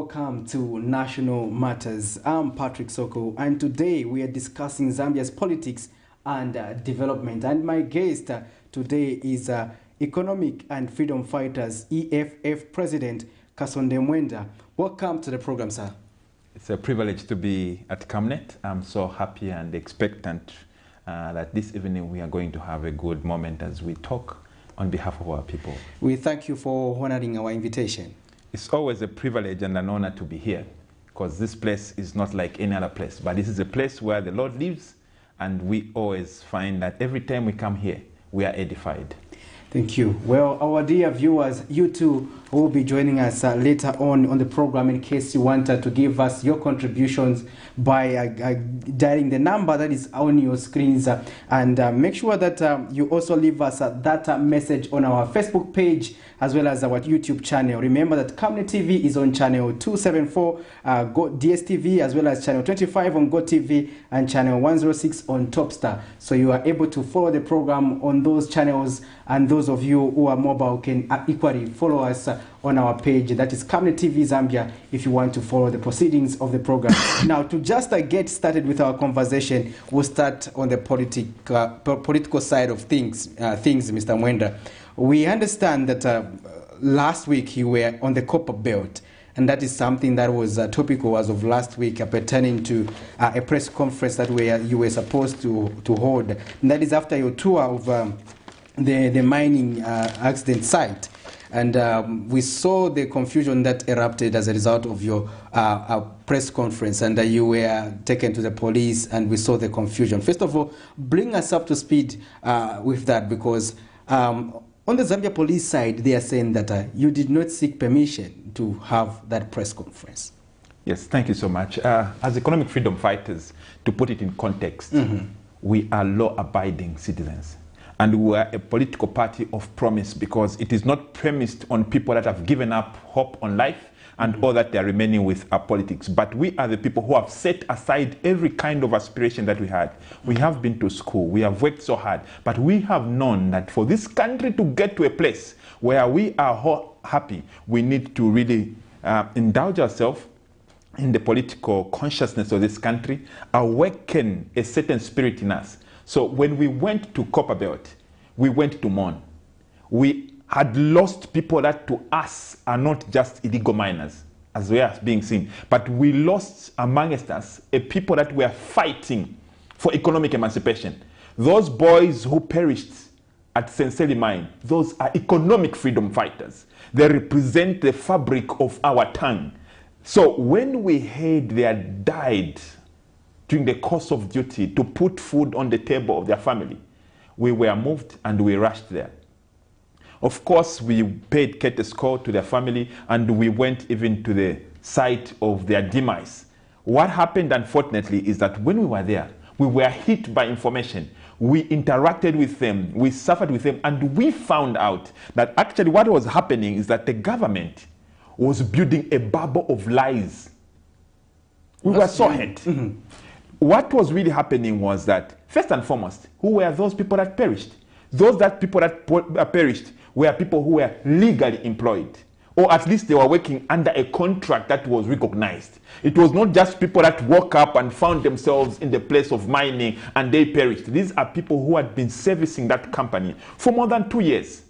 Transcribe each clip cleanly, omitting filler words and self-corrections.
welcome to National Matters. I'm Patrick Soko, and today we are discussing Zambia's politics and development. And my guest today is Economic and Freedom Fighters EFF President KASONDE MWENDA. Welcome to the program, sir. It's a privilege to be at Camnet. I'm so happy and expectant that this evening we are going to have a good moment as we talk on behalf of our people. We thank you for honoring our invitation. It's always a privilege and an honor to be here, because this place is not like any other place, but this is a place where the Lord lives, and we always find that every time we come here, we are edified. Thank you. Well, our dear viewers, you too will be joining us later on the program in case you wanted to give us your contributions by dialing the number that is on your screens. And make sure that you also leave us that message on our Facebook page as well as our YouTube channel. Remember that Camnet TV is on channel 274, DSTV, as well as channel 25 on GoTV and channel 106 on Topstar. So you are able to follow the program on those channels, and those of you who are mobile can equally follow us on our page, that is Camnet TV Zambia, if you want to follow the proceedings of the program. Now, to just get started with our conversation, we'll start on the political side of things, Mr. MWENDA. We understand that last week you were on the Copper Belt, and that is something that was topical as of last week, pertaining to a press conference that you were supposed to hold. And that is after your tour of the mining accident site. And we saw the confusion that erupted as a result of your press conference, and you were taken to the police, and we saw the confusion. First of all, bring us up to speed with that, because on the Zambia police side, they are saying that you did not seek permission to have that press conference. Yes, thank you so much. As economic freedom fighters, to put it in context, we are law-abiding citizens. And we are a political party of promise, because it is not premised on people that have given up hope on life and all that they are remaining with our politics. But we are the people who have set aside every kind of aspiration that we had. We have been to school, we have worked so hard, but we have known that for this country to get to a place where we are happy, we need to really indulge ourselves in the political consciousness of this country, awaken a certain spirit in us. So when we went to Copperbelt, we went to mourn. We had lost people that to us are not just illegal miners, as we are being seen, but we lost amongst us a people that were fighting for economic emancipation. Those boys who perished at Senseli mine, those are economic freedom fighters. They represent the fabric of our tongue. So when we heard they had died during the course of duty to put food on the table of their family, we were moved and we rushed there. Of course, we paid courtesy call to their family, and we went even to the site of their demise. What happened, unfortunately, is that when we were there, we were hit by information. We interacted with them, we suffered with them, and we found out that actually what was happening is that the government was building a bubble of lies. We were so hurt. What was really happening was that, first and foremost, who were those people that perished? Those people that perished were people who were legally employed, or at least they were working under a contract that was recognized. It was not just people that woke up and found themselves in the place of mining and they perished. These are people who had been servicing that company for more than 2 years.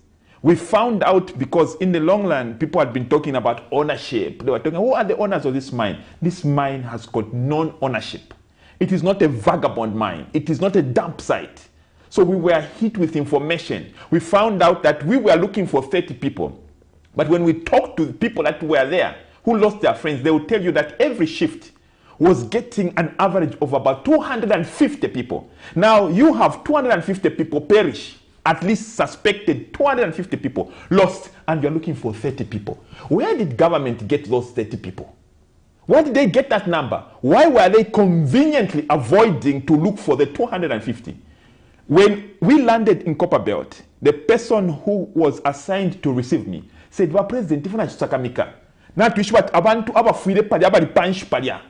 We found out because in the long run, people had been talking about ownership. They were talking, who are the owners of this mine? This mine has got non-ownership. It is not a vagabond mine. It is not a dump site. So we were hit with information. We found out that we were looking for 30 people. But when we talked to the people that were there, who lost their friends, they would tell you that every shift was getting an average of about 250 people. Now you have 250 people perish, at least suspected 250 people lost, and you're looking for 30 people. Where did government get those 30 people? Where did they get that number? Why were they conveniently avoiding to look for the 250? When we landed in Copperbelt, the person who was assigned to receive me said, "Wa president ifuna chisakamika. Na tuishwa abantu abafuire pali abali panshi palia."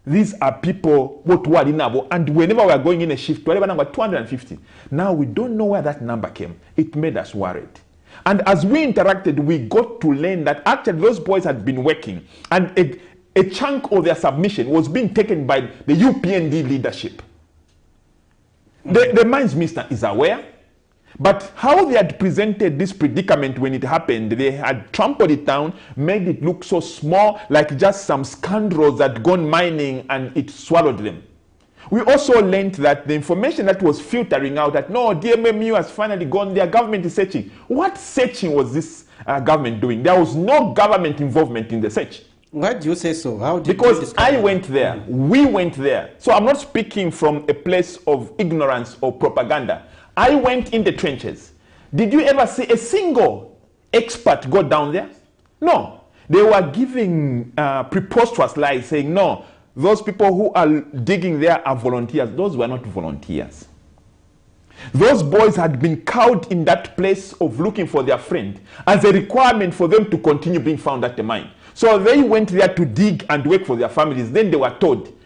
These are people what were in Nabo, and whenever we are going in a shift, we are number 250. Now we don't know where that number came. It made us worried. And as we interacted, we got to learn that actually those boys had been working, and a chunk of their submission was being taken by the UPND leadership. The mines minister is aware, but how they had presented this predicament when it happened, they had trampled it down, made it look so small, like just some scoundrels that gone mining and it swallowed them. We also learned that the information that was filtering out that no, DMMU has finally gone, their government is searching. What searching was this government doing? There was no government involvement in the search. Why do you say so? How did because I went there, we went there. So I'm not speaking from a place of ignorance or propaganda. I went in the trenches. Did you ever see a single expert go down there? No. They were giving preposterous lies saying, no, those people who are digging there are volunteers. Those were not volunteers. Those boys had been cowed in that place of looking for their friend as a requirement for them to continue being found at the mine. So they went there to dig and work for their families. Then they were told,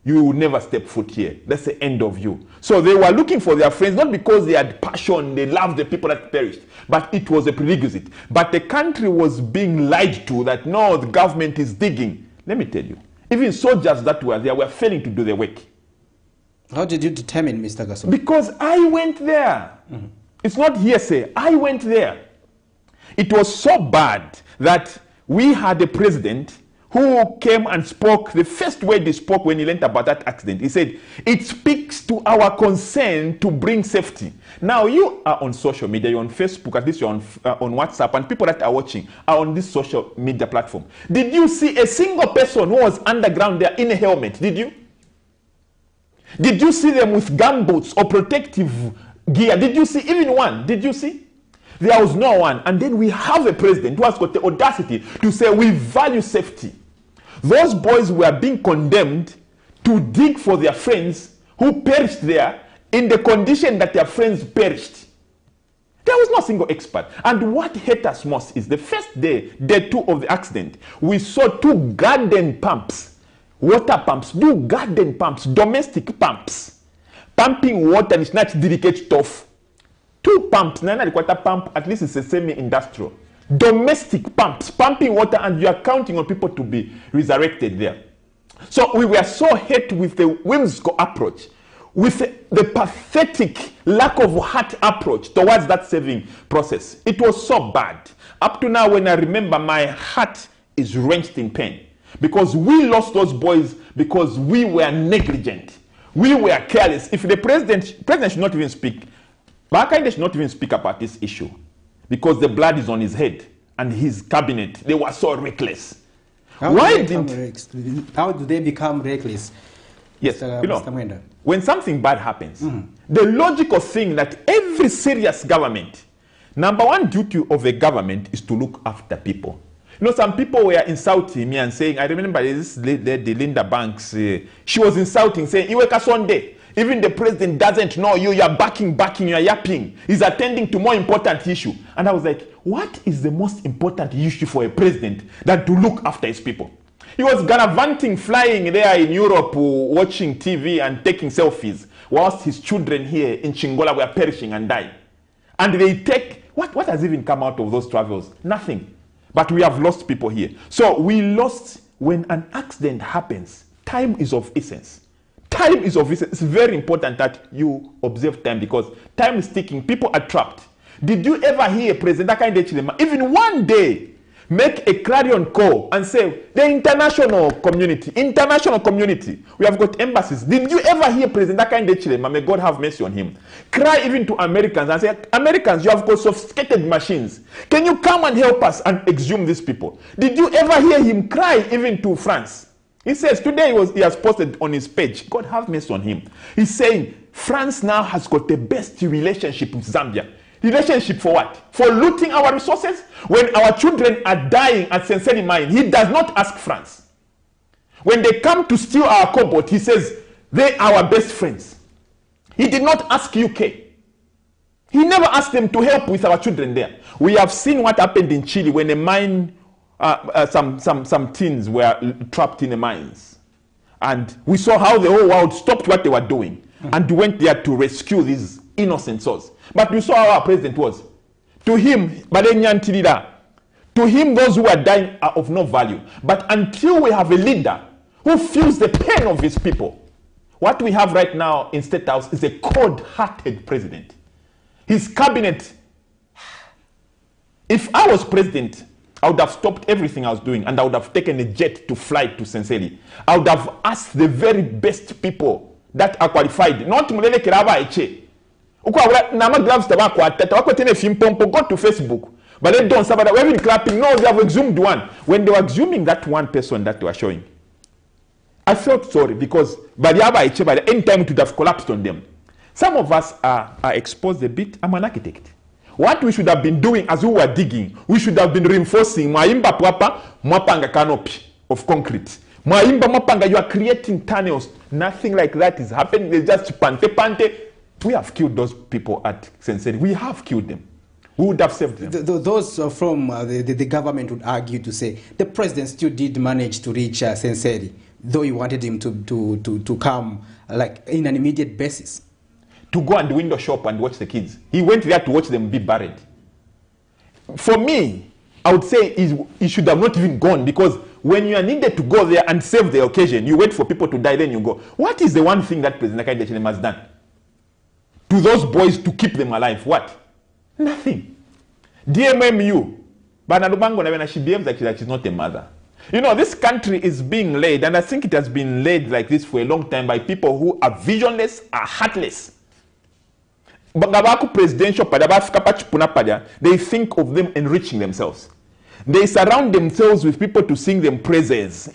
you will never step foot here. That's the end of you. So they were looking for their friends, not because they had passion, they loved the people that perished, but it was a prerequisite. But the country was being lied to that, no, the government is digging. Let me tell you, even soldiers that were there were failing to do their work. How did you determine, Mr. Kasonde? Because I went there. It's not hearsay. I went there. It was so bad that we had a president who came and spoke, the first word he spoke when he learned about that accident. He said, it speaks to our concern to bring safety. Now, you are on social media, you're on Facebook, at least you're on WhatsApp, and people that are watching are on this social media platform. Did you see a single person who was underground there in a helmet? Did you? Did you see them with gumboots or protective gear? Did you see even one? Did you see? There was no one. And then we have a president who has got the audacity to say we value safety. Those boys were being condemned to dig for their friends who perished there in the condition that their friends perished. There was no single expert. And what hurt us most is the first day, day 2 of the accident, we saw 2 garden pumps, water pumps, 2 garden pumps, domestic pumps, pumping water and it's not delicate stuff. 2 pumps, pump, at least it's a semi-industrial. Domestic pumps, pumping water, and you are counting on people to be resurrected there. So we were so hit with the whimsical approach, with the pathetic lack of heart approach towards that saving process. It was so bad. Up to now, when I remember, my heart is wrenched in pain. Because we lost those boys because we were negligent. We were careless. If the president should not even speak, Bakande should not even speak about this issue because the blood is on his head and his cabinet. They were so reckless. How do they become reckless? Yes, Mr. When something bad happens, the logical thing that every serious government, number one duty of a government is to look after people. You know, some people were insulting me and saying, I remember this lady, Linda Banks, she was insulting, saying, Iwe Kasonde, even the president doesn't know you, you're backing, you're yapping. He's attending to more important issue. And I was like, what is the most important issue for a president than to look after his people? He was gallivanting, flying there in Europe, watching TV and taking selfies, whilst his children here in Chingola were perishing and dying. And they take, what has even come out of those travels? Nothing. But we have lost people here. So we lost, when an accident happens, time is of essence. Time is of essence. It's very important that you observe time because time is ticking. People are trapped. Did you ever hear President Hakainde Hichilema, even one day, make a clarion call and say, the international community, we have got embassies. Did you ever hear President Hakainde Hichilema, may God have mercy on him, cry even to Americans and say, Americans, you have got sophisticated machines. Can you come and help us and exhume these people? Did you ever hear him cry even to France? He says, today he has posted on his page, God have mercy on him. He's saying, France now has got the best relationship with Zambia. Relationship for what? For looting our resources? When our children are dying at Senseni mine, he does not ask France. When they come to steal our cobalt, he says, they are our best friends. He did not ask UK. He never asked them to help with our children there. We have seen what happened in Chile when a mine, some teens were trapped in the mines. And we saw how the whole world stopped what they were doing and went there to rescue these innocent souls. But you saw how our president was. To him, to him, those who are dying are of no value. But until we have a leader who feels the pain of his people, what we have right now in State House is a cold-hearted president. His cabinet, if I was president, I would have stopped everything I was doing and I would have taken a jet to fly to Senseli. I would have asked the very best people that are qualified. Not mulele kiraba eche. Nama gloves tabako ateta. Wako tene fimpompo. Go to Facebook. But they don't. Somebody we're even clapping. No, they have exhumed one. When they were exhuming that one person that they were showing, I felt sorry because by the end time it would have collapsed on them. Some of us are exposed a bit. I'm an architect. What we should have been doing as we were digging, we should have been reinforcing Maimba Papa, Mwapanga canopy of concrete. Maimba Mwapanga, you are creating tunnels. Nothing like that is happening. They just pante. We have killed those people at Sensei. We have killed them. We would have saved them. Those from the government would argue to say the president still did manage to reach Sensei, though he wanted him to come like in an immediate basis. To go and window shop and watch the kids. He went there to watch them be buried. For me, I would say he should have not even gone, because when you are needed to go there and save the occasion, you wait for people to die, then you go. What is the one thing that President Hakainde has done to those boys to keep them alive? What? Nothing. DMMU, she behaves like she's not a mother. You know, this country is being led, and I think it has been led like this for a long time by people who are visionless, are heartless. Presidential, they think of them enriching themselves. They surround themselves with people to sing them praises.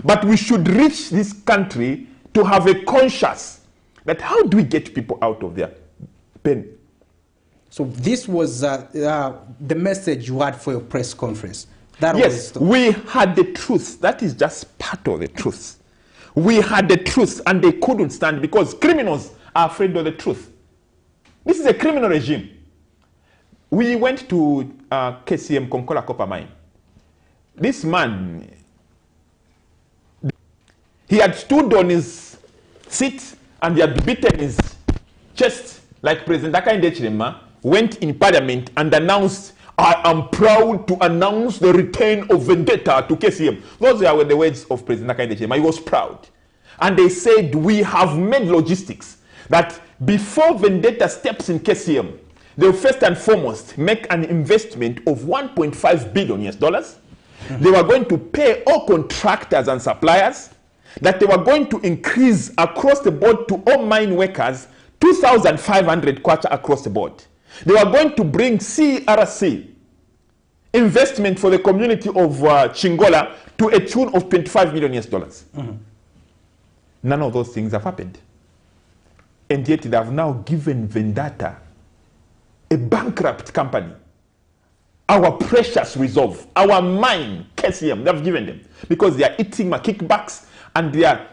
But we should reach this country to have a conscience that how do we get people out of their pain? So this was the message you had for your press conference. Yes, we had the truth. That is just part of the truth. We had the truth and they couldn't stand because criminals are afraid of the truth. This is a criminal regime. We went to KCM Konkola Copper Mine. This man, he had stood on his seat and he had beaten his chest like President Hakainde Hichilema went in parliament and announced, I am proud to announce the return of vendetta to KCM. Those were the words of President Hakainde Hichilema. He was proud. And they said, we have made logistics that before vendetta steps in KCM, they will first and foremost make an investment of $1.5 billion US. They were going to pay all contractors and suppliers, that they were going to increase across the board to all mine workers 2,500 kwacha across the board. They were going to bring CRC investment for the community of Chingola to a tune of $25 million US. None of those things have happened. And yet they have now given Vendetta, a bankrupt company, our precious resolve, our mine, KCM, they have given them. Because they are eating my kickbacks and they are...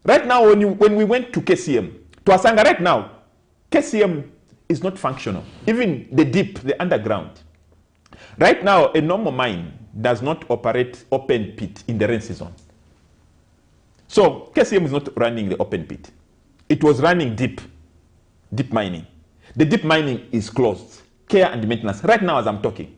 Right now, when we went to KCM, to Asanga right now, KCM is not functional. Even the deep, the underground. Right now, a normal mine does not operate open pit in the rain season. So, KCM is not running the open pit. It was running deep mining. The deep mining is closed. Care and maintenance. Right now, as I'm talking,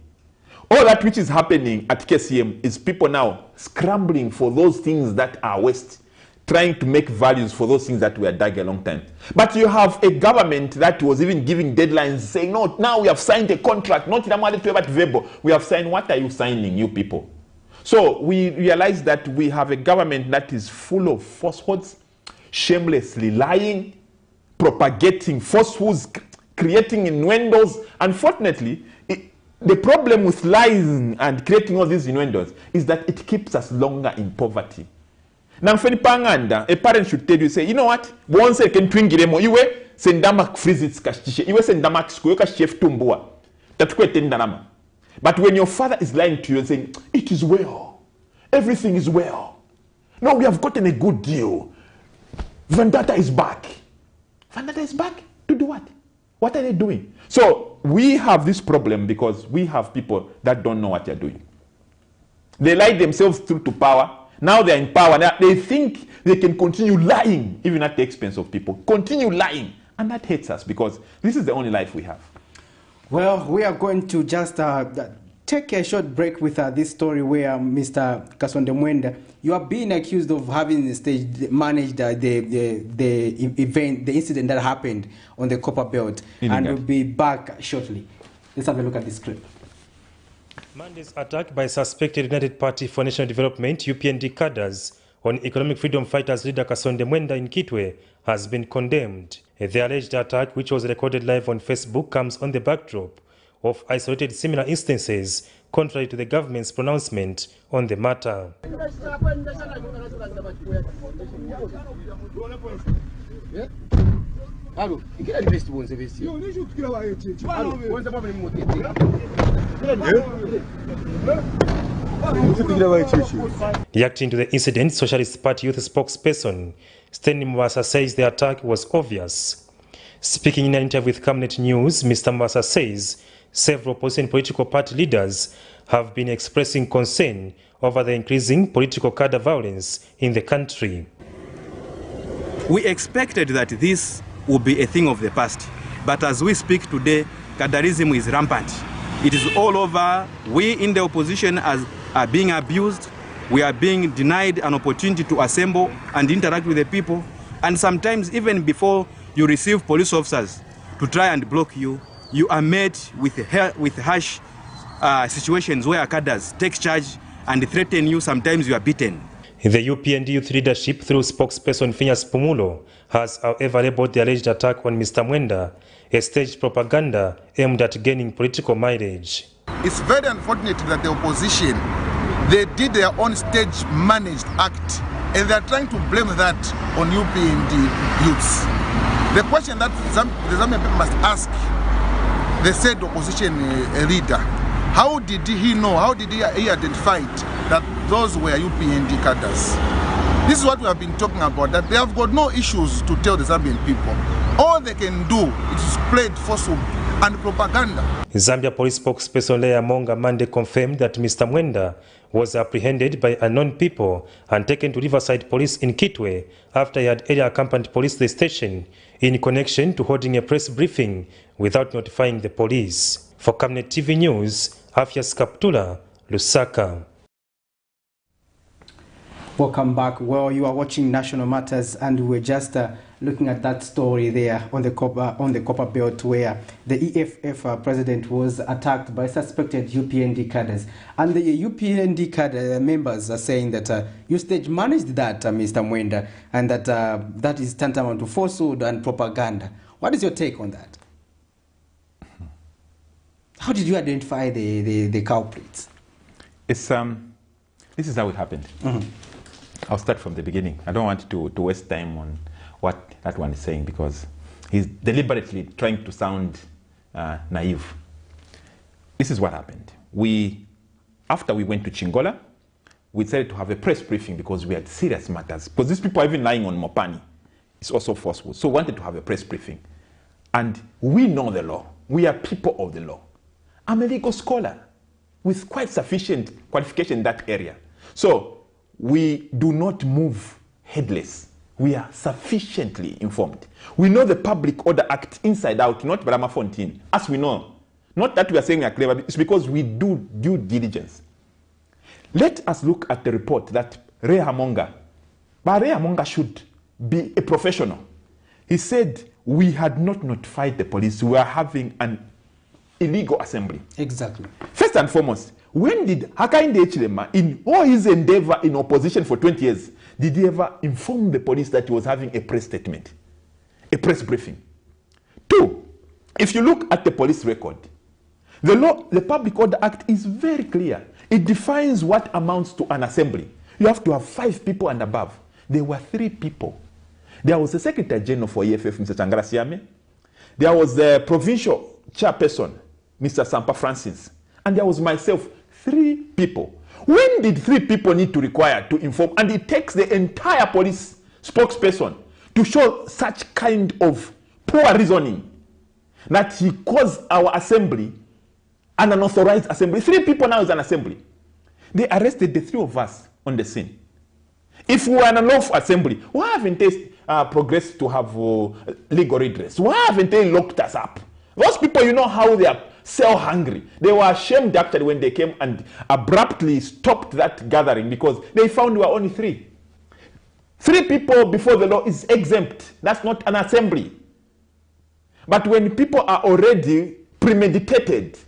all that which is happening at KCM is people now scrambling for those things that are waste, trying to make values for those things that were dug a long time. But you have a government that was even giving deadlines, saying, no, now we have signed a contract, not in Amade. We have signed. What are you signing, you people? So we realize that we have a government that is full of falsehoods, shamelessly lying, propagating falsehoods, creating innuendos. Unfortunately, the problem with lying and creating all these innuendos is that it keeps us longer in poverty. Now, a parent should tell you, say, you know what? Once I can twingiremo, iwe sendama freezes kashishe, iwe sendama kiskuyo kashif tumbua. Tatukwe tendanama. But when your father is lying to you and saying, it is well, everything is well. No, we have gotten a good deal. Vendetta is back. Vendetta is back? To do what? What are they doing? So we have this problem because we have people that don't know what they're doing. They lie themselves through to power. Now they're in power. Now they think they can continue lying, even at the expense of people. Continue lying. And that hates us because this is the only life we have. Well, we are going to just take a short break with this story where Mr. KASONDE MWENDA, you are being accused of having managed the event, the incident that happened on the Copper Belt. And we'll be back shortly. Let's have a look at this clip. Monday's attack by suspected United Party for National Development UPND cadres on economic freedom fighters leader KASONDE MWENDA in Kitwe has been condemned. The alleged attack, which was recorded live on Facebook, comes on the backdrop of isolated similar instances, contrary to the government's pronouncement on the matter. Reacting to the incident, Socialist Party Youth spokesperson Stanley Mwasa says the attack was obvious. Speaking in an interview with Cabinet News, Mr. Mwasa says several opposition political party leaders have been expressing concern over the increasing political cadre violence in the country. We expected that this would be a thing of the past, but as we speak today, cadreism is rampant. It is all over. We in the opposition are being abused. We are being denied an opportunity to assemble and interact with the people. And sometimes even before you receive police officers to try and block you, you are met with harsh situations where cadres take charge and threaten you. Sometimes you are beaten. The UPND youth leadership, through spokesperson Phineas Pumulo, has however labeled the alleged attack on Mr. MWENDA a staged propaganda aimed at gaining political mileage. It's very unfortunate that the opposition, they did their own stage managed act and they're trying to blame that on UPND youths. The question that the Zambian people must ask the said opposition leader, how did he know, how did he identify that those were UPND cadres? This is what we have been talking about, that they have got no issues to tell the Zambian people. All they can do is spread falsehood and propaganda. Zambia police spokesperson Leah Monga Monday confirmed that Mr. MWENDA was apprehended by unknown people and taken to Riverside Police in Kitwe after he had earlier accompanied police to the station in connection to holding a press briefing without notifying the police. For Cabinet TV News, Afias Kaptula, Lusaka. Welcome back. Well, you are watching National Matters, and we're just looking at that story there on the Copper Belt, where the EFF president was attacked by suspected UPND cadres, and the UPND cadre members are saying that you stage managed that, Mr. MWENDA, and that that is tantamount to falsehood and propaganda. What is your take on that? How did you identify the culprits? It's this is how it happened. Mm-hmm. I'll start from the beginning. I don't want to waste time on what that one is saying because he's deliberately trying to sound naive. This is what happened. After we went to Chingola, we decided to have a press briefing because we had serious matters. Because these people are even lying on Mopani. It's also falsehood. So we wanted to have a press briefing. And we know the law. We are people of the law. I'm a legal scholar with quite sufficient qualification in that area. So we do not move headless. We are sufficiently informed. We know the Public Order Act inside out, not Brahma Fontaine, as we know. Not that we are saying we are clever, it's because we do due diligence. Let us look at the report that Ray Hamonga, but Ray Hamonga should be a professional. He said, we had not notified the police, we were having an illegal assembly. Exactly. First and foremost, when did Hakainde Hichilema, in all his endeavor in opposition for 20 years, did he ever inform the police that he was having a press statement, a press briefing? Two, if you look at the police record, the law, the Public Order Act is very clear. It defines what amounts to an assembly. You have to have 5 people and above. There were 3 people. There was the Secretary General for EFF, Mr. Changara Siame. There was the provincial chairperson, Mr. Sampa Francis. And there was myself, 3 people. When did 3 people need to require to inform? And it takes the entire police spokesperson to show such kind of poor reasoning that he caused our assembly an unauthorized assembly. 3 people now is an assembly. They arrested the 3 of us on the scene. If we were an unlawful assembly, why haven't they progressed to have legal redress? Why haven't they locked us up? Those people, you know how they are so hungry. They were ashamed actually when they came and abruptly stopped that gathering because they found we were only 3. 3 people before the law is exempt. That's not an assembly. But when people are already premeditated,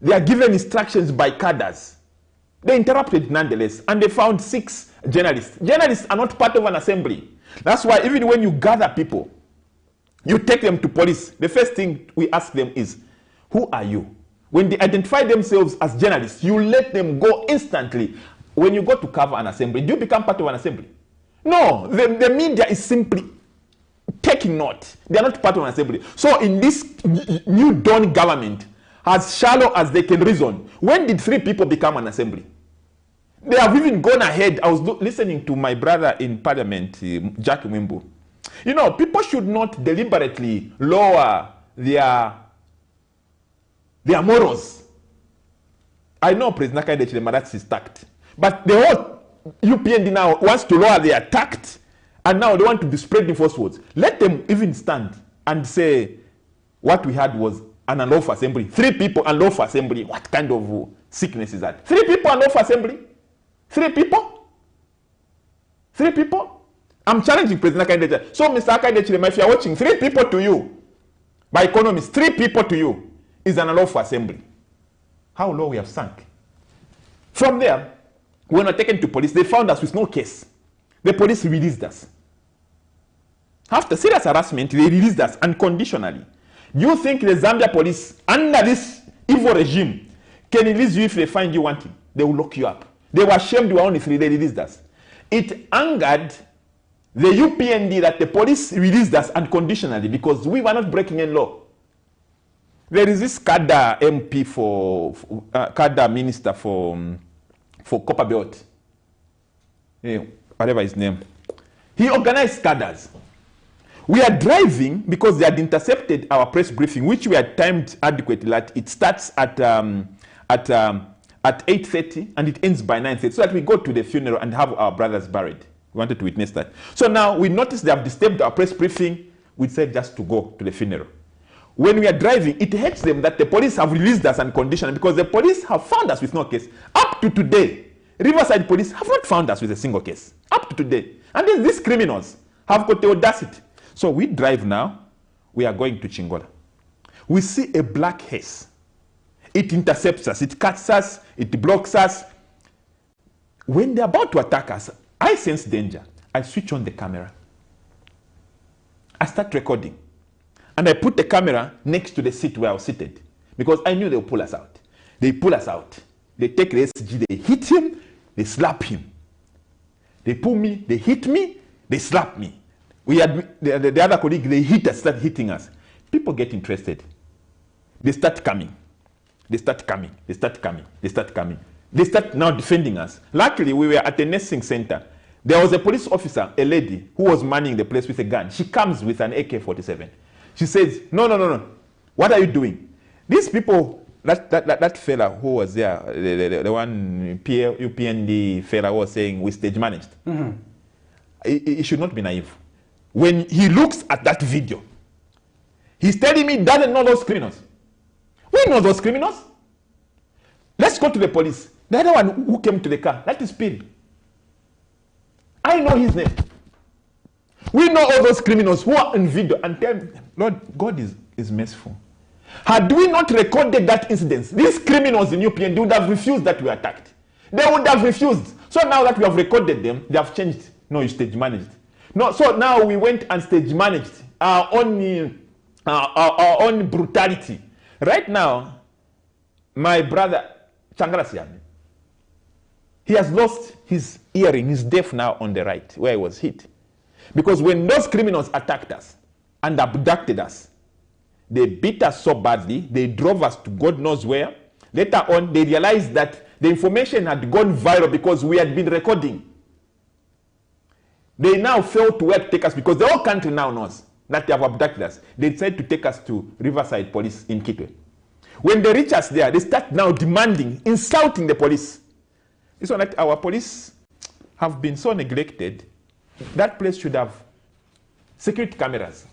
they are given instructions by cadres. They interrupted nonetheless, and they found 6 journalists. Journalists are not part of an assembly. That's why even when you gather people, you take them to police, the first thing we ask them is, who are you? When they identify themselves as journalists, you let them go instantly. When you go to cover an assembly, do you become part of an assembly? No, the media is simply taking note. They are not part of an assembly. So in this new dawn government, as shallow as they can reason, when did 3 people become an assembly? They have even gone ahead. I was listening to my brother in parliament, Jack Wimbu. You know, people should not deliberately lower their morals. I know President Kaidechi Maratsi is tact, but the whole UPND now wants to lower their tact, and now they want to be spreading false words. Let them even stand and say what we had was an unlawful assembly. 3 people unlawful assembly. What kind of sickness is that? 3 people unlawful assembly? 3 people? 3 people? I'm challenging President Kaidechi. So, Mr. Kaidechi, if you're watching, 3 people to you, by economists, 3 people to you is an unlawful assembly. How low we have sunk. From there, when we were taken to police, they found us with no case. The police released us. After serious harassment, they released us unconditionally. You think the Zambia police, under this evil regime, can release you if they find you wanting? They will lock you up. They were ashamed we were only 3, they released us. It angered the UPND that the police released us unconditionally because we were not breaking any law. There is this Kada MP Kada minister for Copper Belt, whatever his name. He organized cadres. We are driving because they had intercepted our press briefing, which we had timed adequately. That it starts at 8:30 and it ends by 9:30, so that we go to the funeral and have our brothers buried. We wanted to witness that. So now we noticed they have disturbed our press briefing. We said just to go to the funeral. When we are driving, it hurts them that the police have released us unconditionally because the police have found us with no case. Up to today, Riverside police have not found us with a single case. Up to today. And then these criminals have got the audacity. So we drive now. We are going to Chingola. We see a black haze. It intercepts us. It cuts us. It blocks us. When they're about to attack us, I sense danger. I switch on the camera. I start recording. And I put the camera next to the seat where I was seated because I knew they would pull us out. They pull us out. They take the SG, they hit him, they slap him. They pull me, they hit me, they slap me. We had the other colleague, they hit us, start hitting us. People get interested. They start coming. They start coming. They start coming. They start coming. They start now defending us. Luckily, we were at a nursing center. There was a police officer, a lady, who was manning the place with a gun. She comes with an AK-47. She says, no. What are you doing? These people, that fella who was there, the one UPND fella was saying we stage managed. He should not be naive. When he looks at that video, he's telling me he doesn't know those criminals. We know those criminals. Let's go to the police. The other one who came to the car, that is Piri. I know his name. We know all those criminals who are in video and tell them, Lord, God is merciful. Had we not recorded that incident, these criminals in UPN, they would have refused that we attacked. They would have refused. So now that we have recorded them, they have changed. No, you stage managed. No, so now we went and stage managed our own brutality. Right now, my brother, Changrasian, he has lost his hearing. He's deaf now on the right, where he was hit. Because when those criminals attacked us and abducted us, they beat us so badly, they drove us to God knows where. Later on, they realized that the information had gone viral because we had been recording. They now failed to where to take us because the whole country now knows that they have abducted us. They decided to take us to Riverside Police in Kitwe. When they reach us there, they start now demanding, insulting the police. It's not like our police have been so neglected. That place should have security cameras.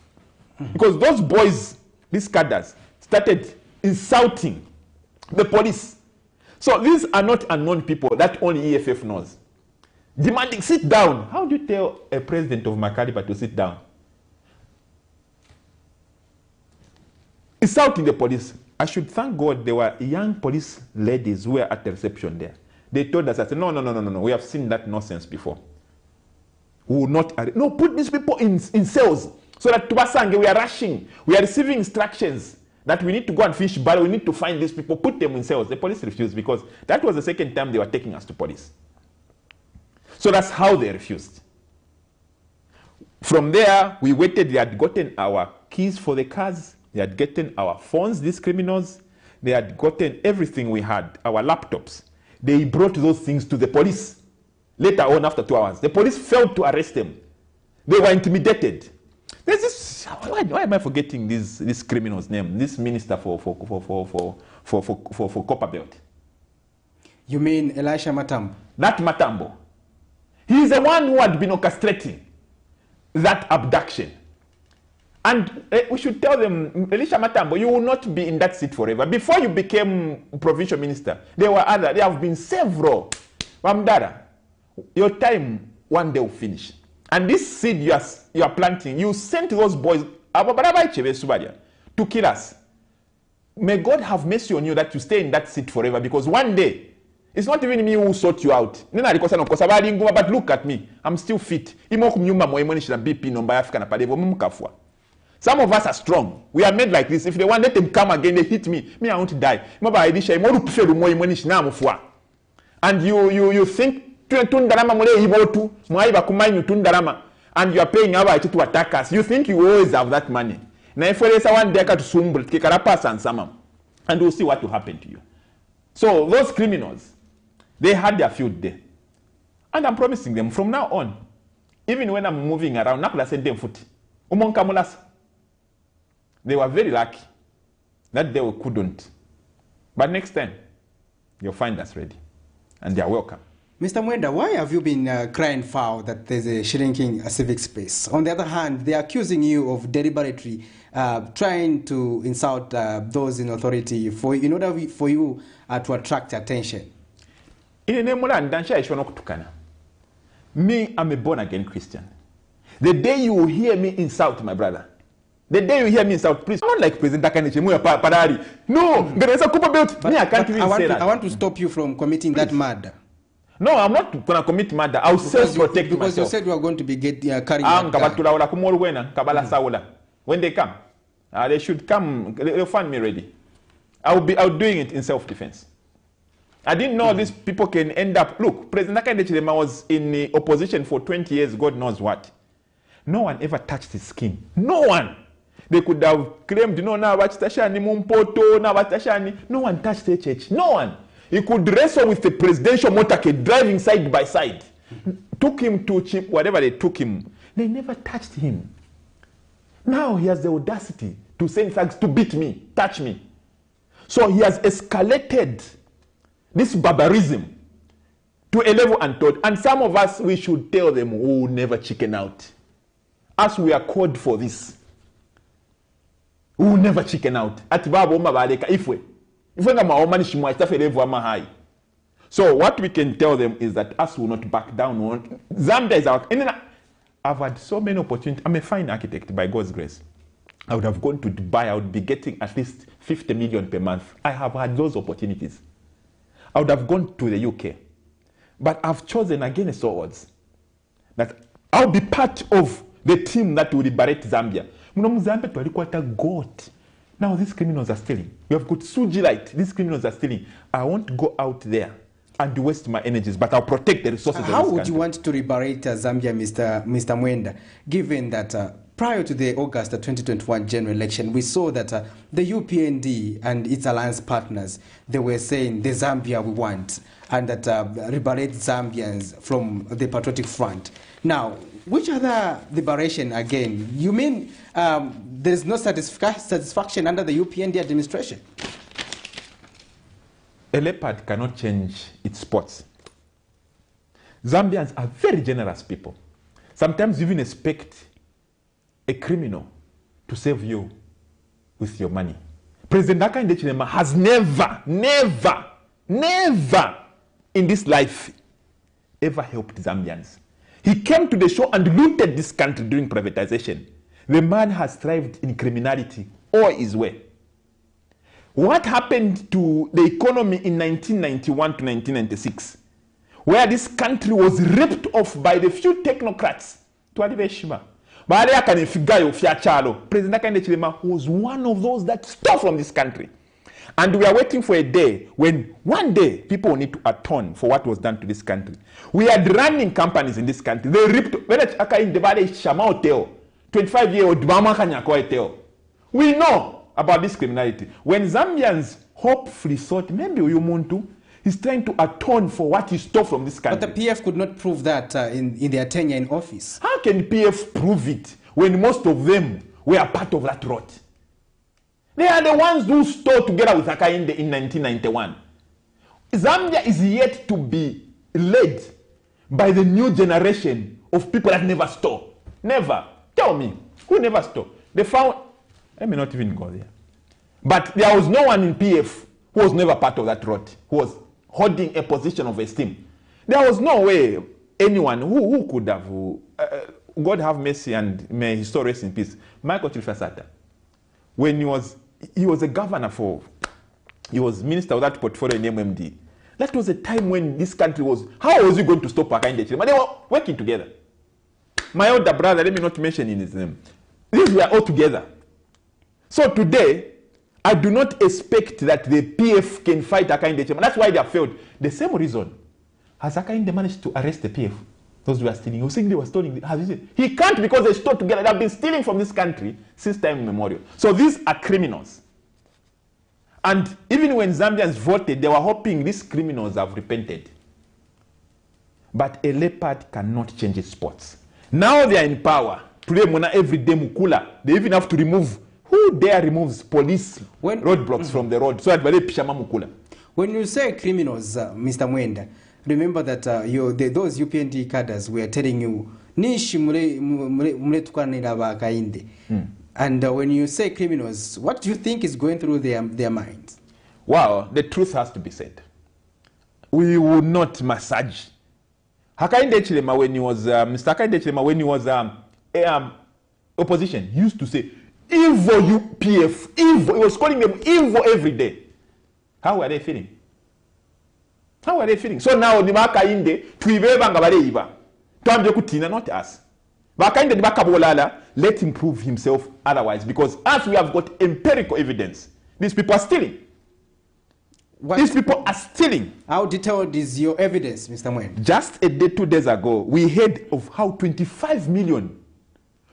Because those boys, these cadres, started insulting the police. So these are not unknown people that only EFF knows. Demanding, sit down. How do you tell a president of Makalipa to sit down? Insulting the police. I should thank God there were young police ladies who were at the reception there. They told us, I said, no, we have seen that nonsense before. We will not arrest. No, put these people in cells so that Tubasange, we are rushing. We are receiving instructions that we need to go and fish barrel. We need to find these people, put them in cells. The police refused because that was the second time they were taking us to police. So that's how they refused. From there, we waited. They had gotten our keys for the cars. They had gotten our phones, these criminals. They had gotten everything we had, our laptops. They brought those things to the police. Later on, after 2 hours, the police failed to arrest them. They were intimidated. There's this. Why am I forgetting this criminal's name? This minister for Copperbelt. You mean Elisha Matambo? That Matambo. He is the one who had been orchestrating that abduction. And we should tell them, Elisha Matambo, you will not be in that seat forever. Before you became provincial minister, there have been several. Wamdara, your time one day will finish. And this seed you are planting, you sent those boys to kill us. May God have mercy on you that you stay in that seat forever, because one day, it's not even me who sort you out. But look at me. I'm still fit. Some of us are strong. We are made like this. If they want, let them come again. They hit me. Me, I won't die. And you think and you are paying our to attack us. You think you always have that money. And we'll see what will happen to you. So those criminals, they had their field day. And I'm promising them from now on, even when I'm moving around, they were very lucky that they couldn't. But next time, you'll find us ready. And they are welcome. Mr. Mwenda, why have you been crying foul that there's a shrinking civic space? On the other hand, they're accusing you of deliberately trying to insult those in authority in order for you to attract attention. Me, I'm a born-again Christian. The day you hear me insult my brother, the day you hear me insult, please, I'm not like President Akaniche. No, me, I can't even say that. I want to stop you from committing that murder. No, I'm not going to commit murder. I'll self-protect myself. Because you said you are going to be carrying that gun. When they come, they should come. They'll find me ready. I'll doing it in self-defense. I didn't know these people can end up. Look, President Akaniche was in the opposition for 20 years, God knows what. No one ever touched his skin. No one. They could have claimed, no one touched HH. No one. He could wrestle with the presidential motorcade driving side by side. Took him to cheap, whatever they took him. They never touched him. Now he has the audacity to say things to beat me, touch me. So he has escalated this barbarism to a level untold. And some of us, we should tell them, oh, never chicken out. As we are called for this. We will never chicken out. So what we can tell them is that us will not back down. Zambia is our. And then I've had so many opportunities. I'm a fine architect by God's grace. I would have gone to Dubai. I would be getting at least 50 million per month. I have had those opportunities. I would have gone to the UK. But I've chosen against all odds that I'll be part of the team that will liberate Zambia. Now these criminals are stealing. We have got Sujilite. These criminals are stealing. I won't go out there and waste my energies, but I'll protect the resources of this country. How would you want to liberate Zambia, Mr. Mwenda, given that prior to the August 2021 general election, we saw that the UPND and its alliance partners, they were saying the Zambia we want, and that liberate Zambians from the Patriotic Front. Now, which other liberation again? You mean there's no satisfaction under the UPND administration? A leopard cannot change its spots. Zambians are very generous people. Sometimes you even expect a criminal to save you with your money. President Hakainde Hichilema has never in this life ever helped Zambians. He came to the show and looted this country during privatization. The man has thrived in criminality all his way. What happened to the economy in 1991 to 1996, where this country was ripped off by the few technocrats? President Hakainde Hichilema was one of those that stole from this country. And we are waiting for a day when one day people will need to atone for what was done to this country. We had running companies in this country. They ripped 25-year-old. We know about this criminality. When Zambians hopefully thought maybe Uyumuntu is trying to atone for what he stole from this country. But the PF could not prove that in their tenure in office. How can PF prove it when most of them were part of that rot? They are the ones who stole together with Hakainde in 1991. Zambia is yet to be led by the new generation of people that never stole. Never. Tell me, who never stole? They found, let me not even go there. But there was no one in PF who was never part of that rot, who was holding a position of esteem. There was no way anyone who could have, God have mercy and may his soul rest in peace, Michael Chilfasata, when he was a governor he was minister of that portfolio in MWENDA. That was a time when this country was, how was he going to stop Hakainde Hichilema? They were working together. My older brother, let me not mention his name. These were all together. So today, I do not expect that the PF can fight Hakainde Hichilema. That's why they have failed. The same reason. Has Hakainde managed to arrest the PF? Those who are stealing. You think they were stealing? He can't because they stole together. They have been stealing from this country since time immemorial. So these are criminals. And even when Zambians voted, they were hoping these criminals have repented. But a leopard cannot change its spots. Now they are in power. Today, every day mukula. They even have to remove. Who dare removes police roadblocks from the road so that they pishama mukula? When you say criminals, Mr. Mwenda, remember that those UPND cadres were telling you, Nishi mule tukanira Hakainde. And when you say criminals, what do you think is going through their minds? Wow, the truth has to be said. We will not massage. Hakainde Hichilema, when he was, Mr. Hakainde Hichilema, when he was opposition, he used to say, evil UPF, evil. He was calling them evil every day. How were they feeling? How are they feeling? So now, ni Hakainde, tuibeba ngabaleiba. Tuambie kutina, not us. Hakainde ni bakabolala, let him prove himself otherwise. Because as we have got empirical evidence, these people are stealing. These people are stealing. How detailed is your evidence, Mr. Mwenda? Just a day, 2 days ago, we heard of how 25 million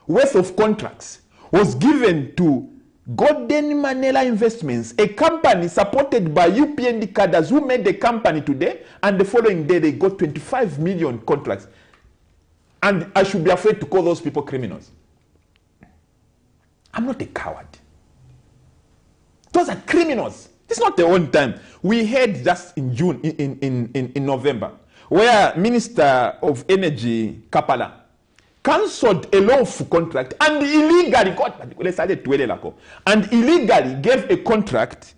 worth of contracts was given to Golden Manela Investments, a company supported by UPND cadres who made the company today, and the following day they got 25 million contracts. And I should be afraid to call those people criminals. I'm not a coward. Those are criminals. It's not the only time. We heard just in June, in November, where Minister of Energy, Kapala, cancelled a lawful contract and illegally gave a contract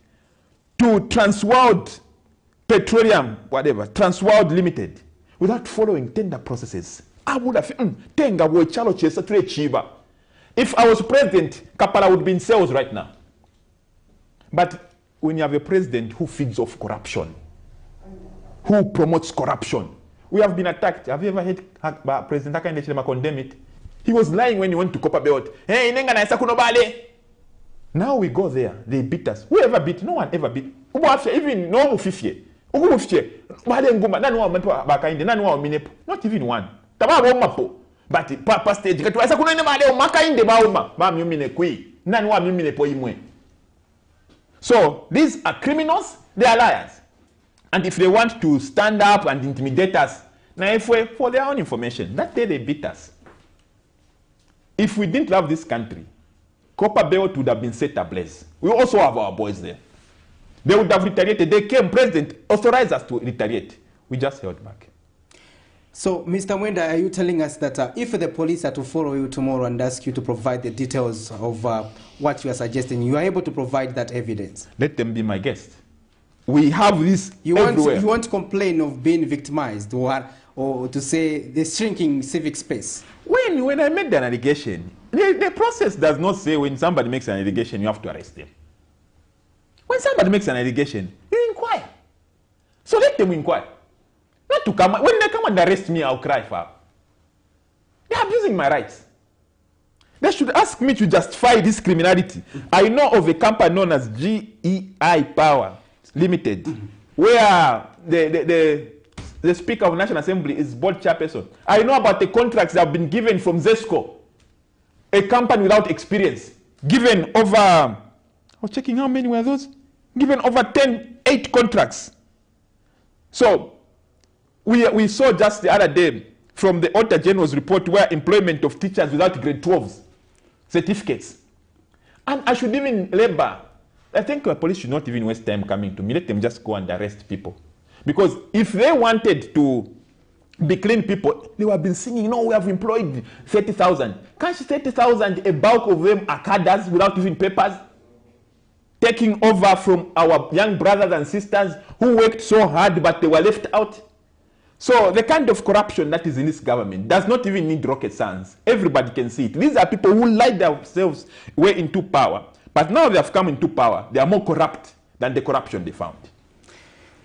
to Transworld Petroleum, whatever, Transworld Limited, without following tender processes. I would have if I was president, Kapala would be in sales right now. But when you have a president who feeds off corruption, who promotes corruption, we have been attacked. Have you ever heard President Hakainde Hichilema condemn it? He was lying when he went to Copper Belt. Hey, now we go there. They beat us. Who ever beat? No one ever beat. Even no Mufifie. Not even one. But Papa stage. So these are criminals, they are liars. And if they want to stand up and intimidate us, now if we, for their own information, that day they beat us. If we didn't love this country, Copper Belt would have been set ablaze. We also have our boys there. They would have retaliated. They came, president authorized us to retaliate. We just held back. So, Mr. Mwenda, are you telling us that if the police are to follow you tomorrow and ask you to provide the details of what you are suggesting, you are able to provide that evidence? Let them be my guest. We have this everywhere. You want to complain of being victimized or to say the shrinking civic space? When I made an allegation, the process does not say when somebody makes an allegation, you have to arrest them. When somebody makes an allegation, you inquire. So let them inquire. Not to come. When they come and arrest me, I'll cry for. They're abusing my rights. They should ask me to justify this criminality. I know of a company known as GEI Power Limited, where the Speaker of the National Assembly is board chairperson. I know about the contracts that have been given from ZESCO, a company without experience, given over, I was checking how many were those? Given over 8 contracts. So, we saw just the other day from the Auditor General's report where employment of teachers without grade 12 certificates. And I should even labor. I think the police should not even waste time coming to me. Let them just go and arrest people. Because if they wanted to be clean people, they would have been singing, no, we have employed 30,000. Can't you 30,000, a bulk of them are cadres without even papers? Taking over from our young brothers and sisters who worked so hard but they were left out. So the kind of corruption that is in this government does not even need rocket science. Everybody can see it. These are people who lied themselves way into power. But now they have come into power. They are more corrupt than the corruption they found.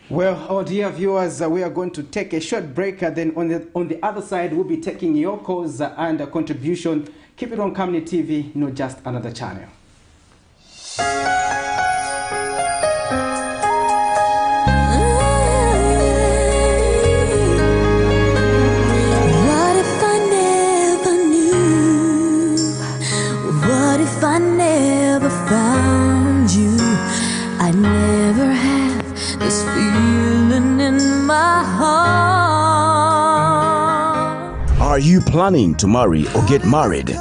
Well, our dear viewers, we are going to take a short break. Then on the other side, we'll be taking your calls and contribution. Keep it on Kamni TV, not just another channel. I never have this feeling in my heart. Are you planning to marry or get married?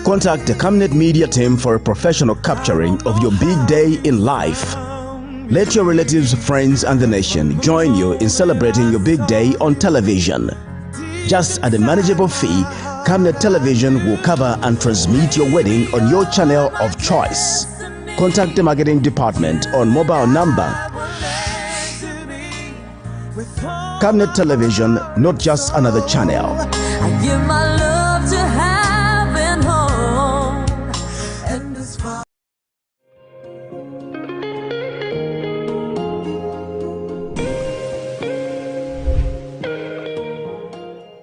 Contact the Camnet Media team for a professional capturing of your big day in life. Let your relatives, friends and the nation join you in celebrating your big day on television. Just at a manageable fee, Camnet Television will cover and transmit your wedding on your channel of choice. Contact the marketing department on mobile number. Camnet Television, not just another channel. I give my love to having home. And as far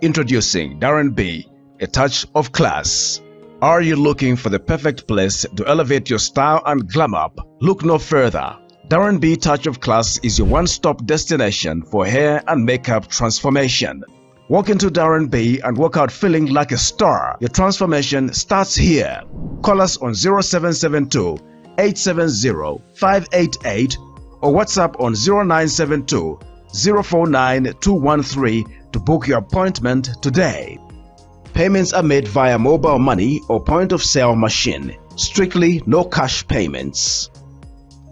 Introducing Darren B, a touch of class. Are you looking for the perfect place to elevate your style and glam up? Look no further. Darren B Touch of Class is your one-stop destination for hair and makeup transformation. Walk into Darren B and walk out feeling like a star. Your transformation starts here. Call us on 0772 870 588 or WhatsApp on 0972 049 213 to book your appointment today. Payments are made via mobile money or point-of-sale machine. Strictly no cash payments.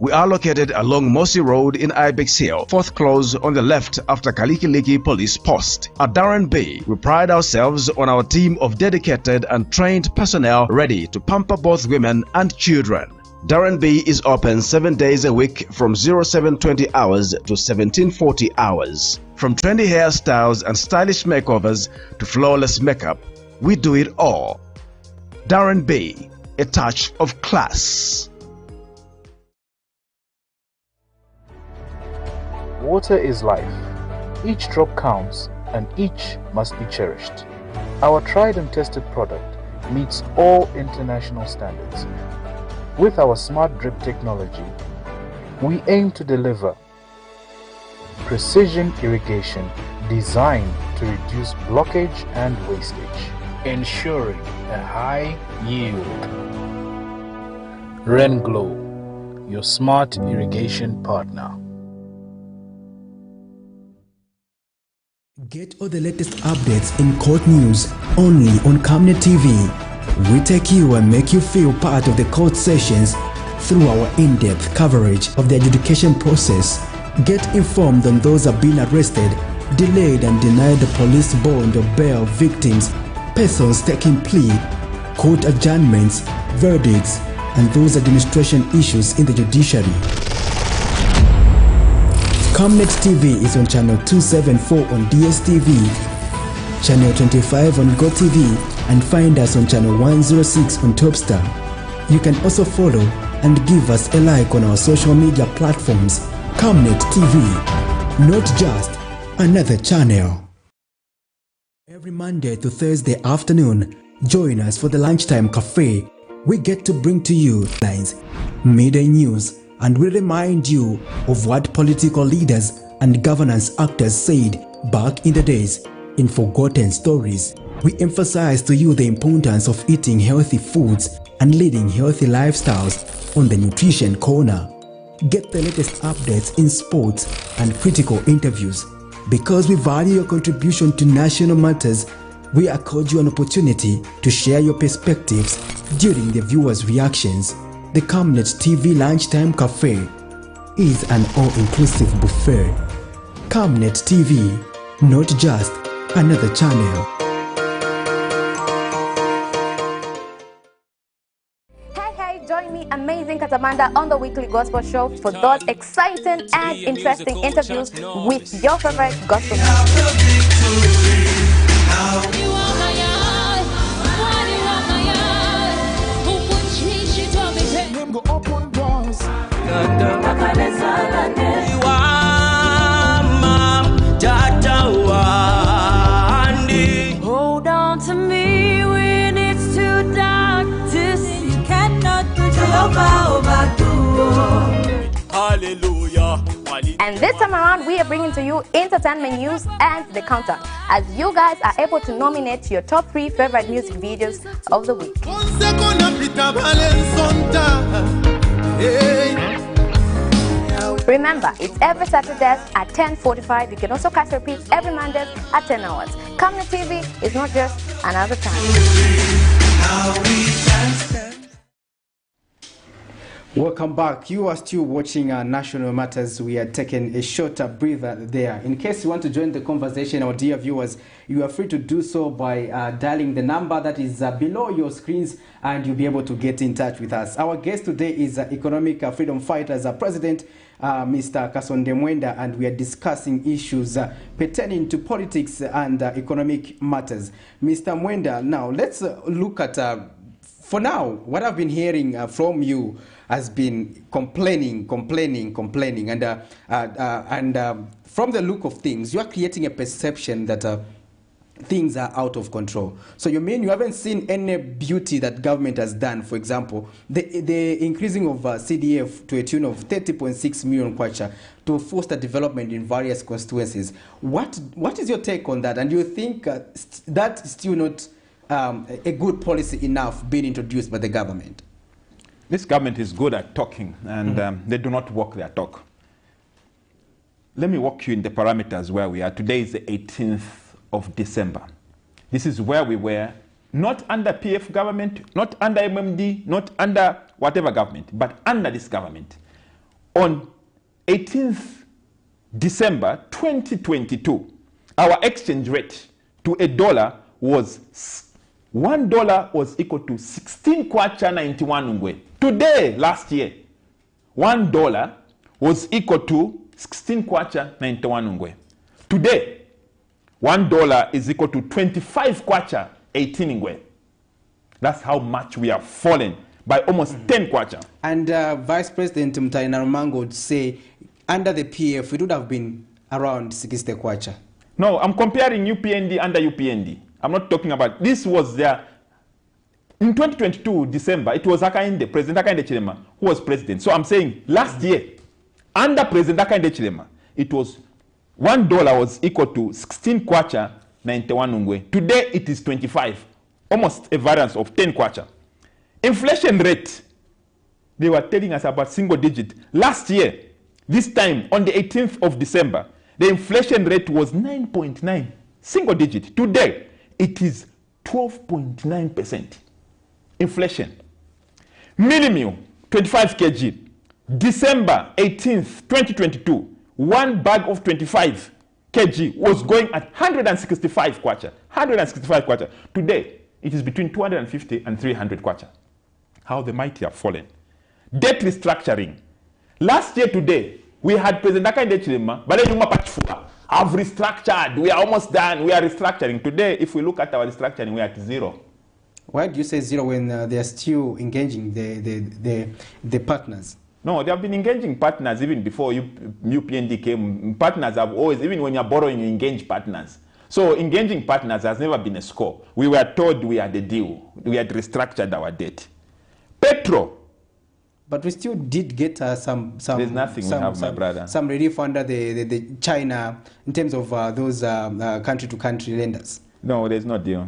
We are located along Mossy Road in Ibex Hill, 4th close on the left after Kalikiliki Police Post. At Darren B, we pride ourselves on our team of dedicated and trained personnel ready to pamper both women and children. Darren B is open 7 days a week from 0720 hours to 1740 hours. From trendy hairstyles and stylish makeovers to flawless makeup, we do it all. Darren B, a touch of class. Water is life. Each drop counts and each must be cherished. Our tried and tested product meets all international standards. With our smart drip technology, we aim to deliver precision irrigation designed to reduce blockage and wastage, ensuring a high yield. Renglow, your smart irrigation partner. Get all the latest updates in court news only on Camnet TV. We take you and make you feel part of the court sessions through our in-depth coverage of the adjudication process. Get informed on those who have been arrested delayed and denied the police bond or bail victims, persons taking plea, court adjournments, verdicts, and those administration issues in the judiciary. ComNet TV is on channel 274 on DSTV, channel 25 on GoTV, and find us on channel 106 on Topstar. You can also follow and give us a like on our social media platforms. ComNet TV, not just another channel. Every Monday to Thursday afternoon, join us for the Lunchtime Cafe. We get to bring to you lines, midday news, and we remind you of what political leaders and governance actors said back in the days in forgotten stories. We emphasize to you the importance of eating healthy foods and leading healthy lifestyles on the Nutrition Corner. Get the latest updates in sports and critical interviews. Because we value your contribution to national matters, we accord you an opportunity to share your perspectives during the viewers' reactions. The ComNet TV Lunchtime Cafe is an all-inclusive buffet. ComNet TV, not just another channel. Hey, join me, Amazing Katamanda, on the weekly gospel show for those exciting and interesting interviews with your favorite gospel Hold on to me when it's too dark to see. You cannot put your power back to war. Hallelujah. And this time around, we are bringing to you entertainment news and the countdown, as you guys are able to nominate your top 3 favorite music videos of the week. Remember, it's every Saturday at 10:45. You can also catch repeats every Monday at 10 hours. ComNet TV is not just another time. Welcome back. You are still watching National Matters. We are taking a shorter breather there. In case you want to join the conversation, our dear viewers, you are free to do so by dialing the number that is below your screens, and you'll be able to get in touch with us. Our guest today is Economic Freedom Fighters President, Mr. KASONDE MWENDA, and we are discussing issues pertaining to politics and economic matters. Mr. MWENDA, now let's look at, for now, what I've been hearing from you has been complaining, and from the look of things, you are creating a perception that things are out of control. So you mean you haven't seen any beauty that government has done? For example, the increasing of CDF to a tune of 30.6 million kwacha to foster development in various constituencies. What is your take on that? And do you think that's still not a good policy enough being introduced by the government? This government is good at talking, and they do not walk their talk. Let me walk you in the parameters where we are. Today is the 18th of December. This is where we were, not under PF government, not under MMD, not under whatever government, but under this government. On 18th December 2022, our exchange rate to a dollar was $1 was equal to 16 kwacha 91 ngwe. Today, last year, $1 was equal to 16 kwacha 91 ngwe. Today, $1 is equal to 25 kwacha 18 ngwe. That's how much we have fallen, by almost 10 kwacha. And Vice President Mutaina Rumango would say, under the PF, it would have been around 60 kwacha. No, I'm comparing UPND under UPND. I'm not talking about, this was there. In 2022, December, it was President Hakainde Chilema who was president. So I'm saying last year, under President Hakainde Chilema, it was $1 was equal to 16 kwacha 91 ngwe. Today it is 25, almost a variance of 10 kwacha. Inflation rate, they were telling us about single digit. Last year, this time on the 18th of December, the inflation rate was 9.9, single digit. Today, it is 12.9%. Inflation. Minimum 25 kg. December 18th, 2022, one bag of 25 kg was going at 165 kwacha. 165 kwacha. Today, it is between 250 and 300 kwacha. How the mighty have fallen. Debt restructuring. Last year today, we had President Hakainde Hichilema, but have restructured. We are almost done. We are restructuring. Today, if we look at our restructuring, we are at zero. Why do you say zero when they are still engaging the partners? No, they have been engaging partners even before UPND came. Partners have always, even when you're borrowing, you engage partners. So engaging partners has never been a score. We were told we had a deal. We had restructured our debt. Petro. But we still did get some. There's nothing we have, my brother. Some relief under the China in terms of those country-to-country lenders. No, there's no deal.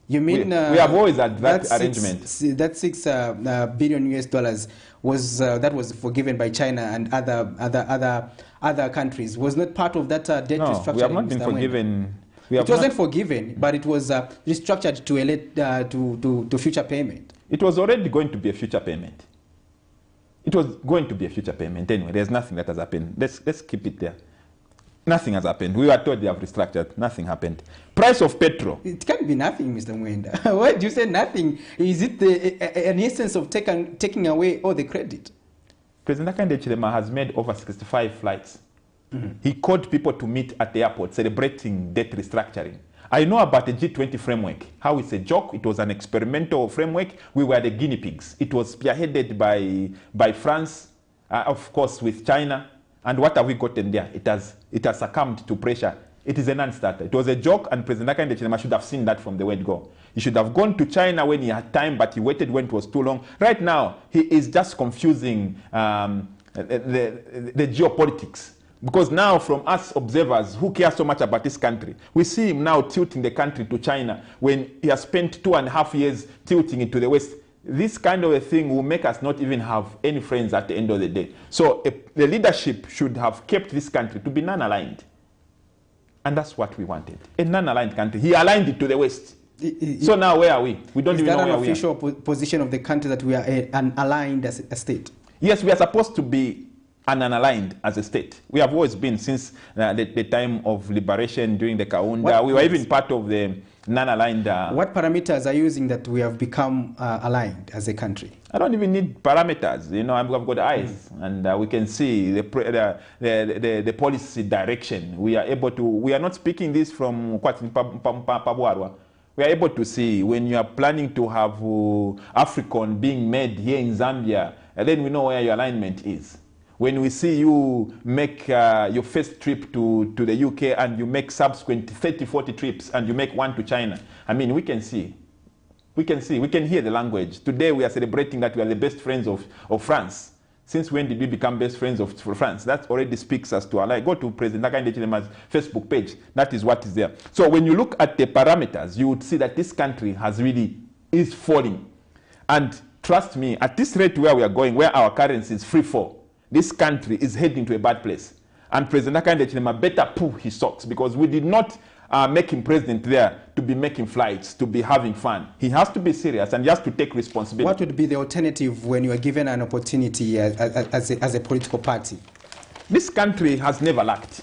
You mean we have always had that arrangement? That $6 billion US was that was forgiven by China and other countries was not part of that debt restructuring. No, we have not been forgiven. It wasn't forgiven, but it was restructured to future payment. It was already going to be a future payment. It was going to be a future payment. Anyway, there's nothing that has happened. Let's keep it there. Nothing has happened. We were told they have restructured. Nothing happened. Price of petrol. It can't be nothing, Mr. Mwenda. Why do you say nothing? Is it an instance of taking away all the credit? President Hakainde Hichilema has made over 65 flights. He called people to meet at the airport celebrating debt restructuring. I know about the G20 framework, how it's a joke. It was an experimental framework. We were the guinea pigs. It was spearheaded by France, of course, with China. And what have we gotten there? It has succumbed to pressure. It is a non-starter. It was a joke, and President Hakainde Hichilema should have seen that from the word go. He should have gone to China when he had time, but he waited when it was too long. Right now, he is just confusing the geopolitics. Because now, from us observers who care so much about this country, we see him now tilting the country to China when he has spent 2.5 years tilting it to the West. This kind of a thing will make us not even have any friends at the end of the day. So the leadership should have kept this country to be non-aligned. And that's what we wanted. A non-aligned country. He aligned it to the West. So now where are we? We don't even know where we are. Is that an official position of the country that we are an aligned as a state? Yes, we are supposed to be unaligned as a state. We have always been since the time of liberation during the KASONDE. We were even part of the non-aligned. What parameters are you using that we have become aligned as a country? I don't even need parameters. You know, I've got eyes, and we can see the policy direction. We are able to. We are not speaking this from Pabuarwa. We are able to see when you are planning to have African being made here in Zambia, and then we know where your alignment is. When we see you make your first trip to the UK and you make subsequent 30, 40 trips and you make one to China, I mean, we can see. We can hear the language. Today we are celebrating that we are the best friends of France. Since when did we become best friends of France? That already speaks us to our life. Go to President Hakainde Hichilema's Facebook page. That is what is there. So when you look at the parameters, you would see that this country is falling. And trust me, at this rate where we are going, where our currency is free fall, this country is heading to a bad place. And President Hakainde Hichilema better pull his socks, because we did not make him president there to be making flights, to be having fun. He has to be serious and he has to take responsibility. What would be the alternative when you are given an opportunity as a political party? This country has never lacked.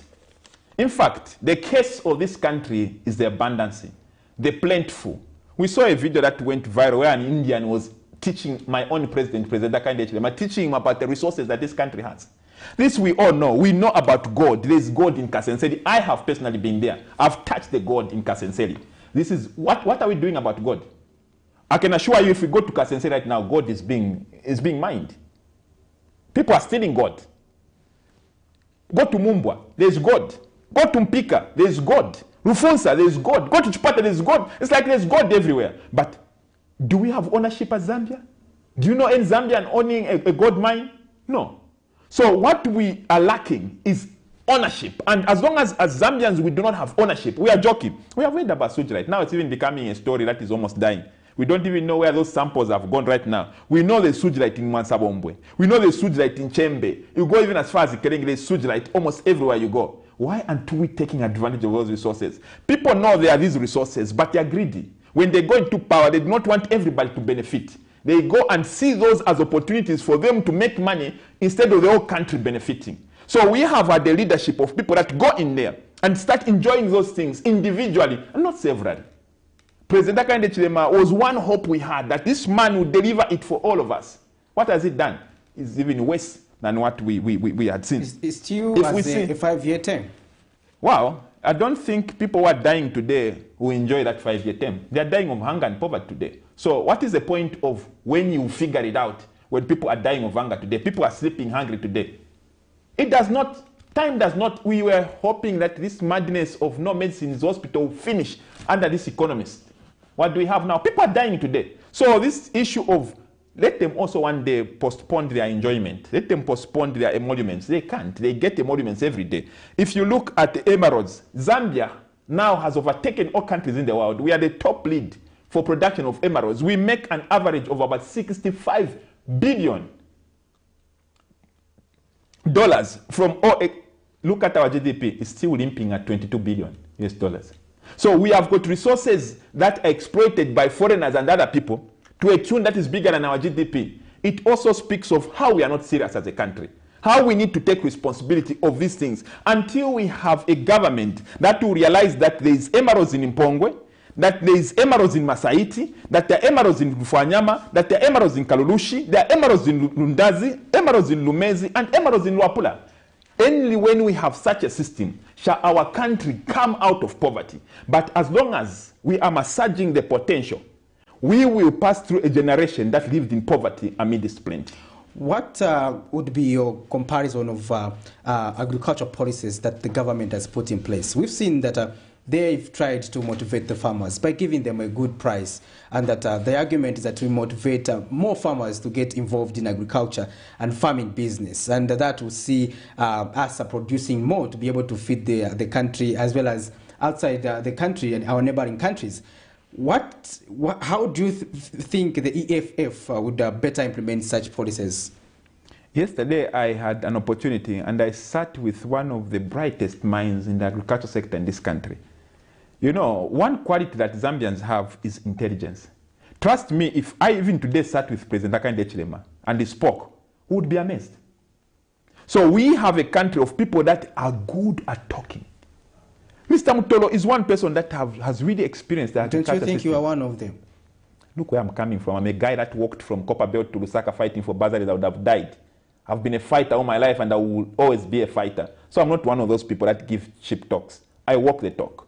In fact, the case of this country is the abundance, the plentiful. We saw a video that went viral where an Indian was teaching my own president, President Hakainde Hichilema, teaching him about the resources that this country has. This we all know. We know about God. There is God in Kasenseli. I have personally been there. I've touched the God in Kasenseli. This is what are we doing about God? I can assure you, if we go to Kasenseli right now, God is being mined. People are stealing God. Go to Mumbwa, there's God. Go to Mpika, there's God. Rufunsa, there's God. Go to Chipata, there's God. It's like there's God everywhere. But do we have ownership as Zambia? Do you know any Zambian owning a gold mine? No. So what we are lacking is ownership. And as long as Zambians we do not have ownership, we are joking. We have heard about sewage right now. It's even becoming a story that is almost dying. We don't even know where those samples have gone right now. We know there's sewage right in Mansabombwe. We know there's sewage right in Chembe. You go even as far as Ikerenge, there's sewage right almost everywhere you go. Why aren't we taking advantage of those resources? People know there are these resources, but they are greedy. When they go into power, they do not want everybody to benefit. They go and see those as opportunities for them to make money instead of the whole country benefiting. So we have had the leadership of people that go in there and start enjoying those things individually and not severally. President Hakainde Hichilema was one hope we had, that this man would deliver it for all of us. What has it done? It's even worse than what we had seen. It's still a 5-year term. Wow. I don't think people who are dying today will enjoy that 5-year term. They are dying of hunger and poverty today. So what is the point of when you figure it out, when people are dying of hunger today, people are sleeping hungry today? It does not, time does not, we were hoping that this madness of no medicines hospital will finish under this economist. What do we have now? People are dying today. So this issue of let them also one day postpone their enjoyment. Let them postpone their emoluments. They can't. They get emoluments every day. If you look at the emeralds, Zambia now has overtaken all countries in the world. We are the top lead for production of emeralds. We make an average of about $65 billion from all. Look at our GDP. It's still limping at $22 billion US dollars. So we have got resources that are exploited by foreigners and other people to a tune that is bigger than our GDP. It also speaks of how we are not serious as a country, how we need to take responsibility of these things until we have a government that will realize that there is emeralds in Mpongwe, that there is emeralds in Masaiti, that there are emeralds in Rufanyama, that there are emeralds in Kalulushi, there are emeralds in Lundazi, emeralds in Lumezi, and emeralds in Luapula. Only when we have such a system shall our country come out of poverty. But as long as we are massaging the potential, we will pass through a generation that lived in poverty amid this plenty. What would be your comparison of agricultural policies that the government has put in place? We've seen that they've tried to motivate the farmers by giving them a good price, and that the argument is that we motivate more farmers to get involved in agriculture and farming business, and that will see us producing more to be able to feed the country as well as outside the country and our neighboring countries. How do you think the EFF would better implement such policies? Yesterday I had an opportunity and I sat with one of the brightest minds in the agriculture sector in this country. You know, one quality that Zambians have is intelligence. Trust me, if I even today sat with President Hakainde Hichilema and he spoke, we would be amazed. So we have a country of people that are good at talking. Mr. Mutolo is one person that has really experienced that. Don't you think you are one of them? Look where I'm coming from. I'm a guy that walked from Copperbelt to Lusaka fighting for bursaries. I would have died. I've been a fighter all my life and I will always be a fighter. So I'm not one of those people that give cheap talks. I walk the talk.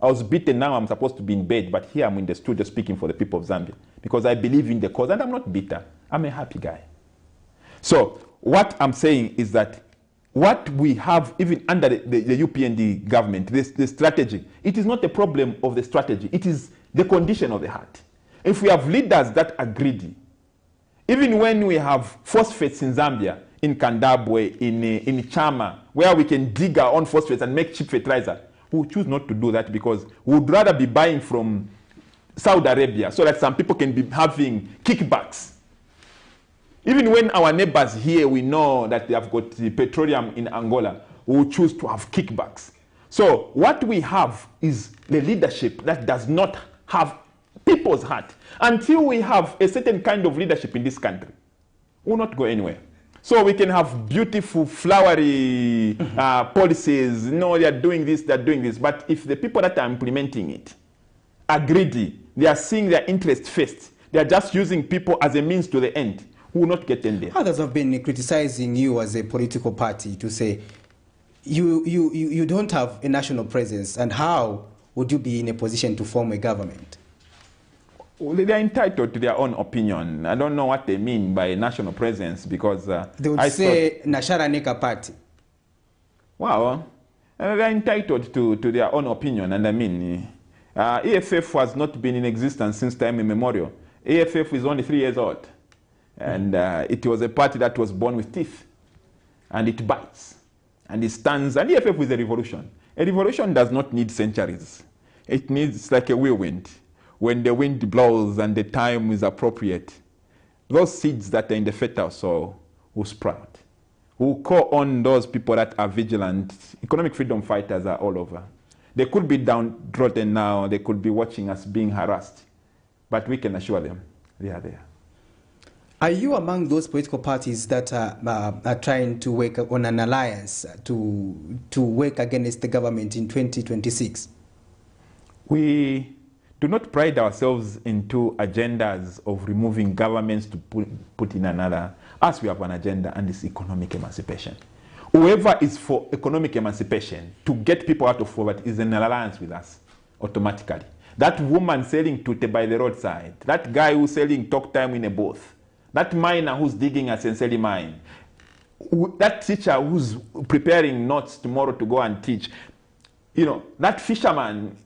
I was beaten, now I'm supposed to be in bed, but here I'm in the studio speaking for the people of Zambia because I believe in the cause and I'm not bitter. I'm a happy guy. So what I'm saying is that what we have even under the UPND government, the strategy, it is not a problem of the strategy. It is the condition of the heart. If we have leaders that are greedy, even when we have phosphates in Zambia, in Kandabwe, in Chama, where we can dig our own phosphates and make cheap fertilizer, we choose not to do that because we would rather be buying from Saudi Arabia so that some people can be having kickbacks. Even when our neighbors here, we know that they have got the petroleum in Angola, we will choose to have kickbacks. So what we have is the leadership that does not have people's heart. Until we have a certain kind of leadership in this country, we will not go anywhere. So we can have beautiful, flowery policies. No, they are doing this, they are doing this. But if the people that are implementing it are greedy, they are seeing their interest first, they are just using people as a means to the end, we will not get in there. Others have been criticizing you as a political party to say you don't have a national presence, and how would you be in a position to form a government? Well, they are entitled to their own opinion. I don't know what they mean by national presence because they would say Nashara Neka party. Well, they are entitled to their own opinion, and I mean, EFF has not been in existence since time immemorial. EFF is only 3 years old, and it was a party that was born with teeth, and it bites, and it stands. And EFF is a revolution. A revolution does not need centuries. It needs like a whirlwind. When the wind blows and the time is appropriate, those seeds that are in the fertile soil will sprout. We'll call on those people that are vigilant. Economic freedom fighters are all over. They could be downtrodden now. They could be watching us being harassed. But we can assure them they are there. Are you among those political parties that are trying to work on an alliance to work against the government in 2026? We do not pride ourselves into agendas of removing governments to put in another, as we have an agenda, and it's economic emancipation. Whoever is for economic emancipation, to get people out of poverty, is in an alliance with us, automatically. That woman selling tute by the roadside, that guy who's selling talk time in a booth, that miner who's digging a Senseli mine, that teacher who's preparing notes tomorrow to go and teach, you know, that fisherman,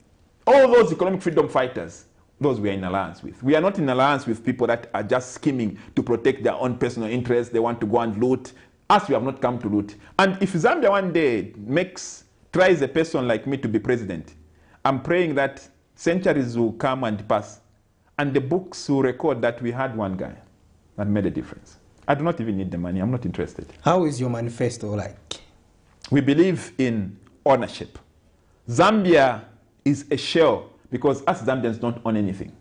all those economic freedom fighters, those we are in alliance with. We are not in alliance with people that are just scheming to protect their own personal interests. They want to go and loot. Us, we have not come to loot. And if Zambia one day tries a person like me to be president, I'm praying that centuries will come and pass, and the books will record that we had one guy that made a difference. I do not even need the money. I'm not interested. How is your manifesto like? We believe in ownership. Zambia is a shell because us Zambians don't own anything.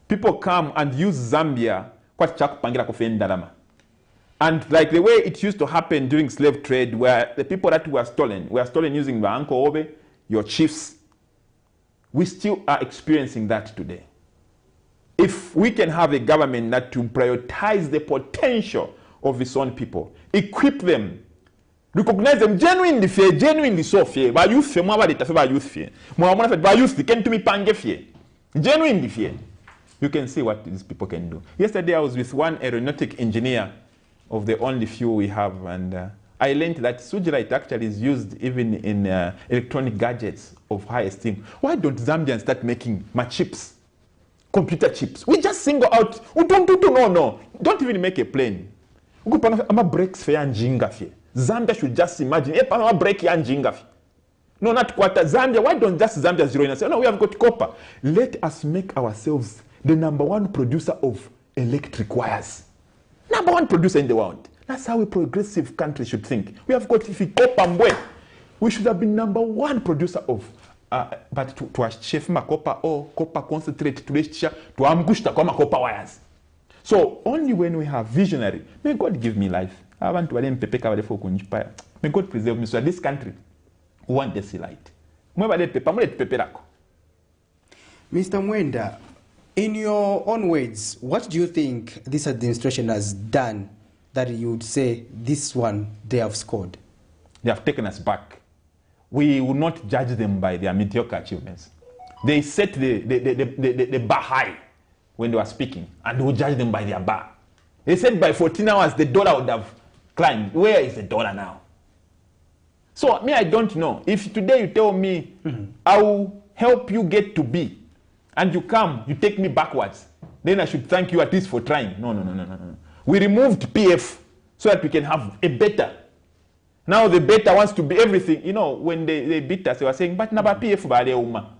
People come and use Zambia and like the way it used to happen during slave trade, where the people that were stolen using the Uncle Obe, your chiefs. We still are experiencing that today. If we can have a government that to prioritize the potential of its own people, equip them, recognize them genuinely fair, genuinely so fair, by youth fair, by youth fair, by youth can to me pange fair, genuinely fair. You can see what these people can do. Yesterday I was with one aeronautic engineer of the only few we have, and I learned that sujilite actually is used even in electronic gadgets of high esteem. Why don't Zambians start making chips, computer chips? We just single out. We don't even make a plane. I'm brakes for Njinga. Zambia should just imagine. I'm break Njinga. No, not quarter. Zambia. Why don't just Zambia zero in and say, no, we have got copper. Let us make ourselves the #1 producer of electric wires. #1 producer in the world. That's how a progressive country should think. We have got copper. We should have been #1 producer of, but to chef copper or copper concentrate to amgushta copper wires. So only when we have visionary, may God give me life. I want to May God preserve me so that this country want to see light. Mr. Mwenda, in your own words, what do you think this administration has done that you would say this one they have scored? They have taken us back. We will not judge them by their mediocre achievements. They set the bar high when they were speaking, and we will judge them by their bar. They said by 14 hours the dollar would have climbed. Where is the dollar now? So me, I don't know. If today you tell me I will help you get to B, and you come, you take me backwards, then I should thank you at least for trying. No. We removed PF so that we can have a better. Now the beta wants to be everything. You know, when they beat us, they were saying, but naba PF bade uma.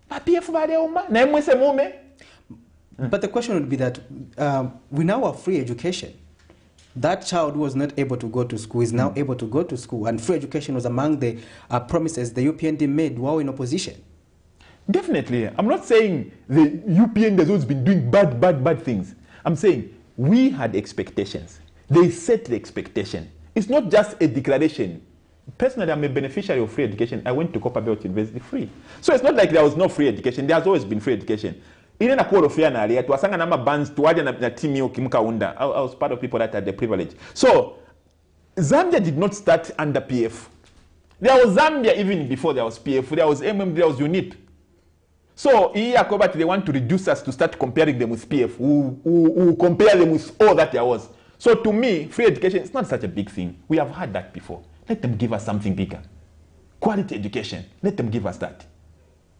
PF bade uma? Na mwese mume? But the question would be that we now have free education. That child who was not able to go to school is now able to go to school, and free education was among the promises the UPND made while in opposition. Definitely. I'm not saying the UPND has always been doing bad things. I'm saying we had expectations. They set the expectation. It's not just a declaration. Personally, I'm a beneficiary of free education. I went to Copperbelt University free. So it's not like there was no free education. There has always been free education. Even a code of fair na tuwasanga nama bands tuwaja na team yo kimuka unda. I was part of people that had the privilege. So Zambia did not start under PF. There was Zambia even before there was PF. There was MM, there was UNIP. So here they want to reduce us to start comparing them with PF. Who compare them with all that there was. So to me, free education is not such a big thing. We have had that before. Let them give us something bigger. Quality education. Let them give us that.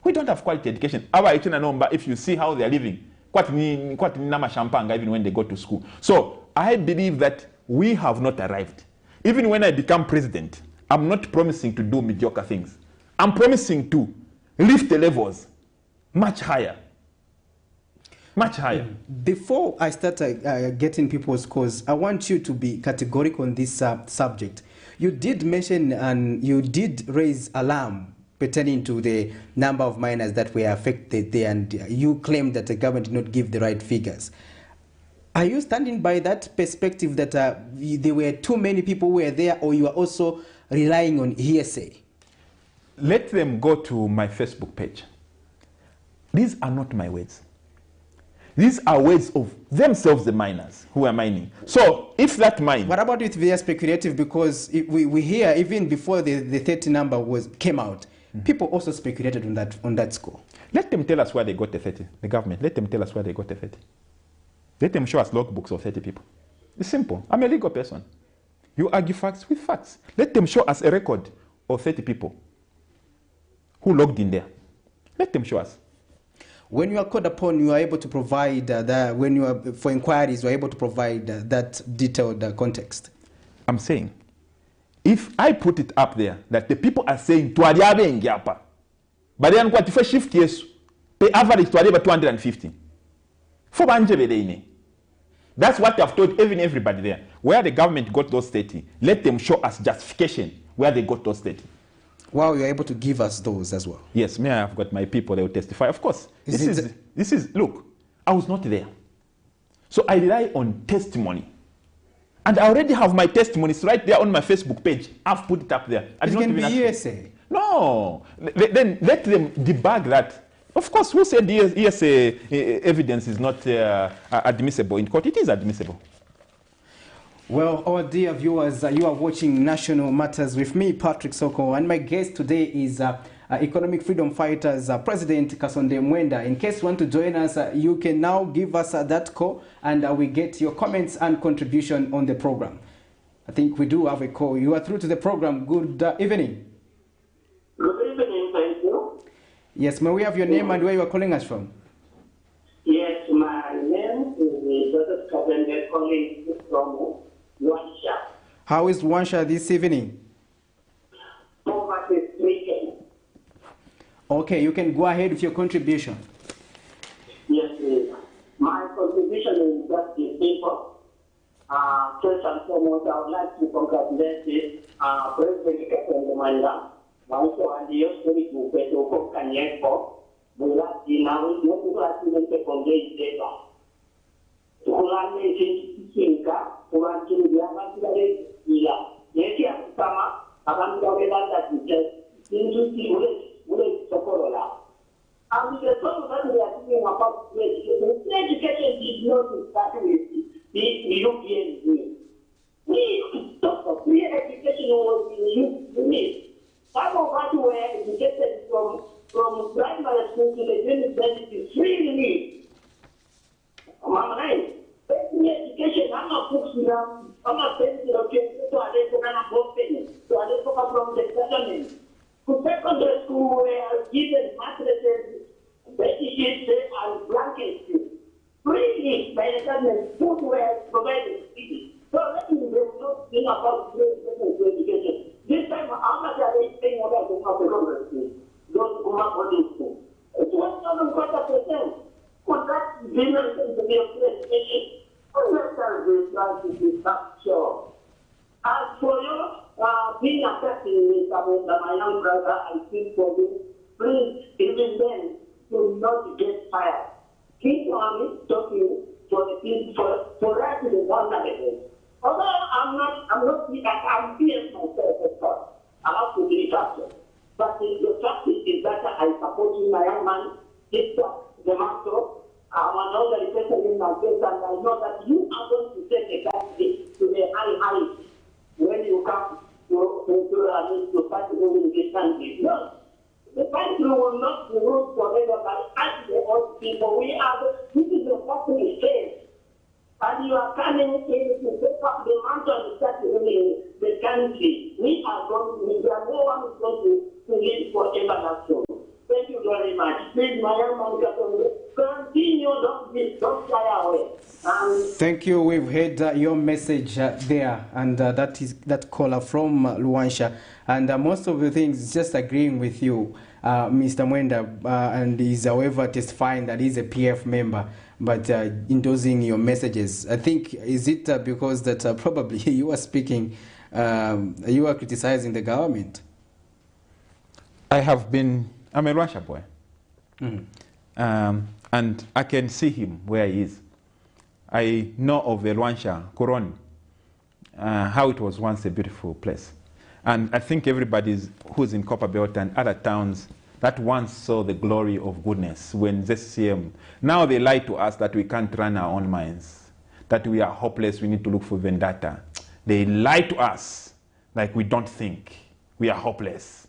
We don't have quality education. Our number, if you see how they are living, quite nama champagne even when they go to school. So I believe that we have not arrived. Even when I become president, I'm not promising to do mediocre things. I'm promising to lift the levels much higher. Much higher. Before I start getting people's scores, I want you to be categorical on this subject. You did mention and you did raise alarm pertaining to the number of miners that were affected there, and you claimed that the government did not give the right figures. Are you standing by that perspective that there were too many people who were there, or you are also relying on hearsay? Let them go to my Facebook page. These are not my words. These are words of themselves, the miners who are mining. So if that mine... What about if they are speculative? Because we hear even before the 30 number came out, people also speculated on that score. Let them tell us where they got the 30, the government. Let them tell us where they got the 30. Let them show us logbooks of 30 people. It's simple. I'm a legal person. You argue facts with facts. Let them show us a record of 30 people who logged in there. Let them show us. When you are called upon, you are able to provide when you are for inquiries, you are able to provide that detailed context. I'm saying, if I put it up there that the people are saying tuariabe ngiapa, but then what if I shift yes, pay average tuariabe 250. For banje. That's what I've told even everybody there. Where the government got those 30, let them show us justification where they got those 30. Wow, you're able to give us those as well. Yes, me, I've got my people, they will testify. Of course. This is, look, I was not there. So I rely on testimony. And I already have my testimonies right there on my Facebook page. I've put it up there. It can be hearsay. No. Then let them debug that. Of course, who said hearsay evidence is not admissible in court? It is admissible. Well, our dear viewers, you are watching National Matters with me, Patrick Soko, and my guest today is Economic Freedom Fighters President KASONDE MWENDA. In case you want to join us, you can now give us that call, and we get your comments and contribution on the program. I think we do have a call. You are through to the program. Good evening. Good evening, thank you. Yes, may we have your name and where you are calling us from? Yes, my name is Dr. KASONDE, calling from Wansha. How is Wansha this evening? Poverty stricken. Okay, you can go ahead with your contribution. Yes, please. My contribution is just the people. First and foremost, I would like to congratulate President KASONDE MWENDA. Also, and the history to Petro Kanyeko, we last in our local accident on day data. Tukulane Chinka, Turankin, Yamakare, Yaki Sama, Abandonella that is just into the Sokorola. And the song that we are talking about education did not start with the European Union. We talk of free education was in the Union. Some of us were educated from primary school to the university freely. Education, I'm not books now. I'm not saying to I from the government. To secondary school were given mattresses, bedsheets, and blankets freely by the government. Food were provided freely. So let me not think about education. This time, how much are they paying about the government school? Those who are boarding school. It's 1,000%. Could that be mentioned to be a education? Unless they try to be sure. As for you, being affected with my young brother, I speak for you. Please, even then, do not get fired. Keep on talking for the people, for right to the vulnerable. Although I'm fearing myself, of course. I have to be trusted. But the fact is that I support my young man, the master. I'm an older person in my face, and I know that you are going to take a country to the high heights when you come to fight in this country. No. The country will not be ruled forever by us, the old people. This is the fucking state. And you are coming in to pick up the mantle and start ruling the country. We are no one is going to live forever. Thank you very much. Please, my young man, continue, don't fly away. Thank you. We've heard your message there, and that is that caller from Luansha. And most of the things just agreeing with you, Mr. MWENDA, and is however testifying that he's a PF member, but endorsing your messages. I think, is it because that probably you are speaking, you are criticizing the government? I'm a Russia boy. And I can see him where he is. I know of the Rwansha, Koroni, how it was once a beautiful place. And I think everybody who's in Copperbelt and other towns that once saw the glory of goodness when ZCM, now they lie to us that we can't run our own mines, that we are hopeless, we need to look for vendetta. They lie to us like we don't think we are hopeless.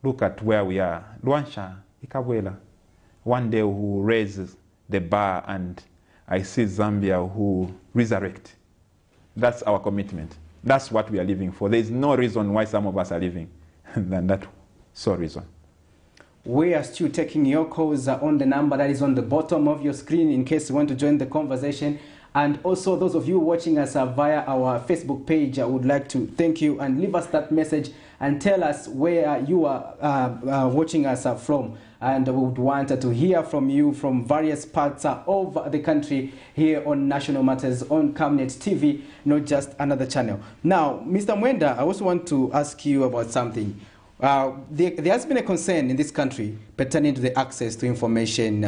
Look at where we are. Rwansha, Ikabwela. One day who raises the bar and I see Zambia who resurrect. That's our commitment. That's what we are living for. There is no reason why some of us are living than that sole reason. We are still taking your calls on the number that is on the bottom of your screen in case you want to join the conversation. And also those of you watching us via our Facebook page, I would like to thank you and leave us that message and tell us where you are watching us from. And we would want to hear from you from various parts of the country here on National Matters on Camnet TV, not just another channel. Now, Mr. Mwenda, I also want to ask you about something. There has been a concern in this country pertaining to the access to information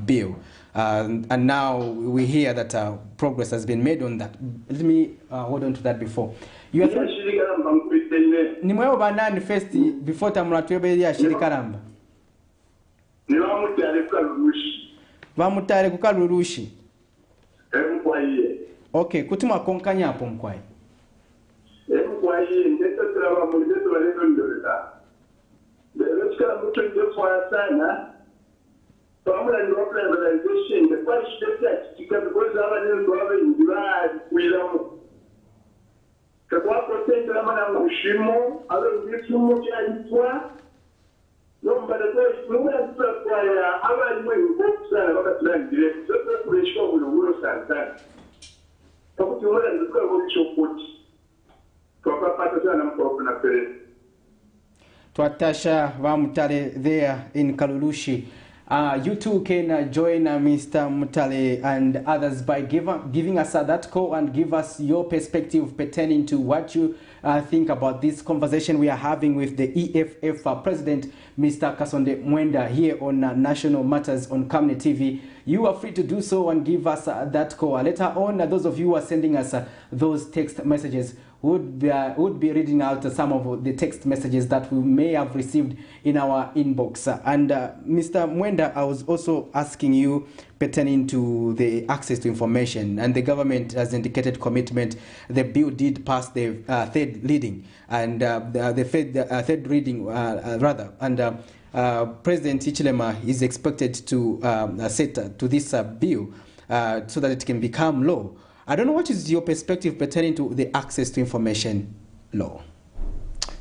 bill. And now we hear that progress has been made on that. Let me hold on to that before. You are first before Shirikaramba. Vamutare kukalurushi. Okay, kutuma konkanya hapo mkwai. Twatasha Vamutale there in Kalulushi. You too can join Mr. Mutale and others by giving us that call and give us your perspective pertaining to what you think about this conversation we are having with the EFF President, Mr. Kasonde Mwenda, here on National Matters on Camnet TV. You are free to do so and give us that call. Later on, those of you who are sending us those text messages would be reading out some of the text messages that we may have received in our inbox. And Mr. Mwenda, I was also asking you pertaining to the access to information, and the government has indicated commitment. The bill did pass the third reading, and third reading rather, and President Hichilema is expected to set to this bill so that it can become law. I don't know, what is your perspective pertaining to the access to information law?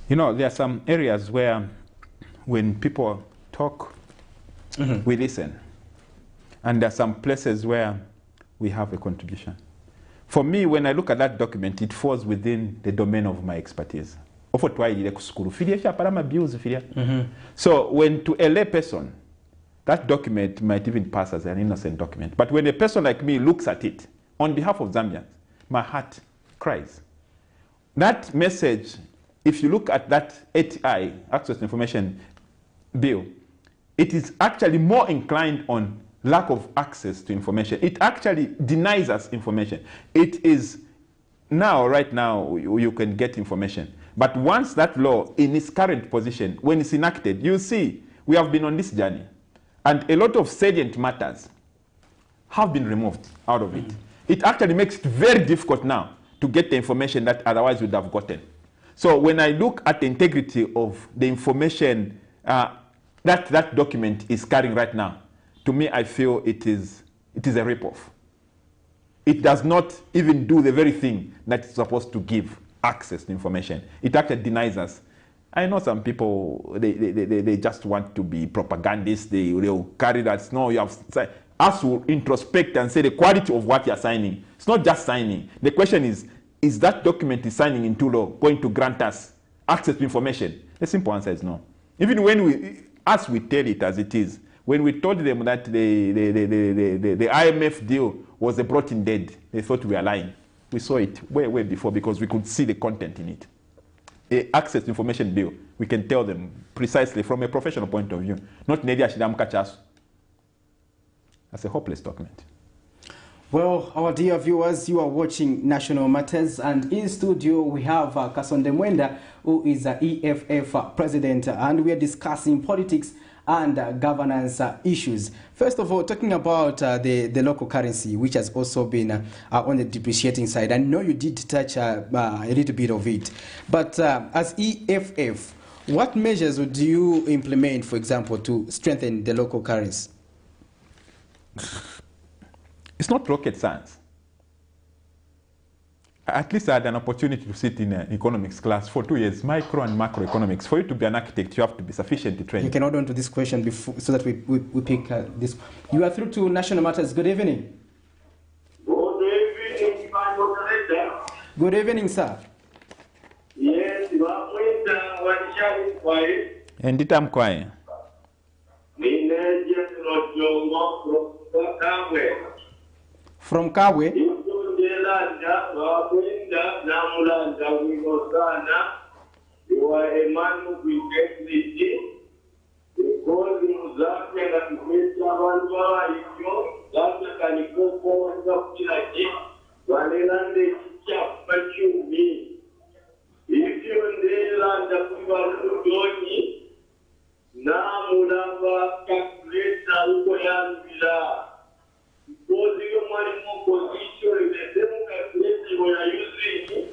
You know, there are some areas where when people talk, we listen. And there are some places where we have a contribution. For me, when I look at that document, it falls within the domain of my expertise. So when to a lay person, that document might even pass as an innocent document. But when a person like me looks at it, on behalf of Zambians, my heart cries. That message, if you look at that ATI, Access to Information Bill, it is actually more inclined on lack of access to information. It actually denies us information. It is now, right now, you can get information. But once that law, in its current position, when it's enacted, you see, we have been on this journey. And a lot of salient matters have been removed out of it. It actually makes it very difficult now to get the information that otherwise would have gotten. So when I look at the integrity of the information that document is carrying right now, to me, I feel it is a ripoff. It does not even do the very thing that it's supposed to give access to information. It actually denies us. I know some people, they just want to be propagandists. They'll carry that. No, you have us will introspect and say the quality of what you're signing. It's not just signing. The question is that document is signing into law going to grant us access to information? The simple answer is no. Even when we tell it as it is, when we told them that the IMF deal was a brought-in dead, they thought we were lying. We saw it way before because we could see the content in it. The access to information bill, we can tell them precisely from a professional point of view. Not Nedia Shidam Kachas. That's a hopeless document. Well, our dear viewers, you are watching National Matters, and in studio we have KASONDE MWENDA, who is EFF president, and we are discussing politics and governance issues. First of all, talking about the local currency, which has also been on the depreciating side. I know you did touch a little bit of it, but as EFF, what measures would you implement, for example, to strengthen the local currency? It's not rocket science. At least I had an opportunity to sit in an economics class for 2 years, micro and macroeconomics. For you to be an architect, you have to be sufficiently trained. You can hold on to this question before, so that we pick this. You are through to National Matters. Good evening. Good evening, my moderator. Good evening, sir. Yes, Mwenda Wanishani Kwai. And it I'm quiet. From Kabwe. You are a man who will get this because Muzaki and Mr. That's can go forward up to Vanilla chapter you me. If you and the Kuba Namulava calculate Ukoyanvila. Because your money position in the democracy we are using,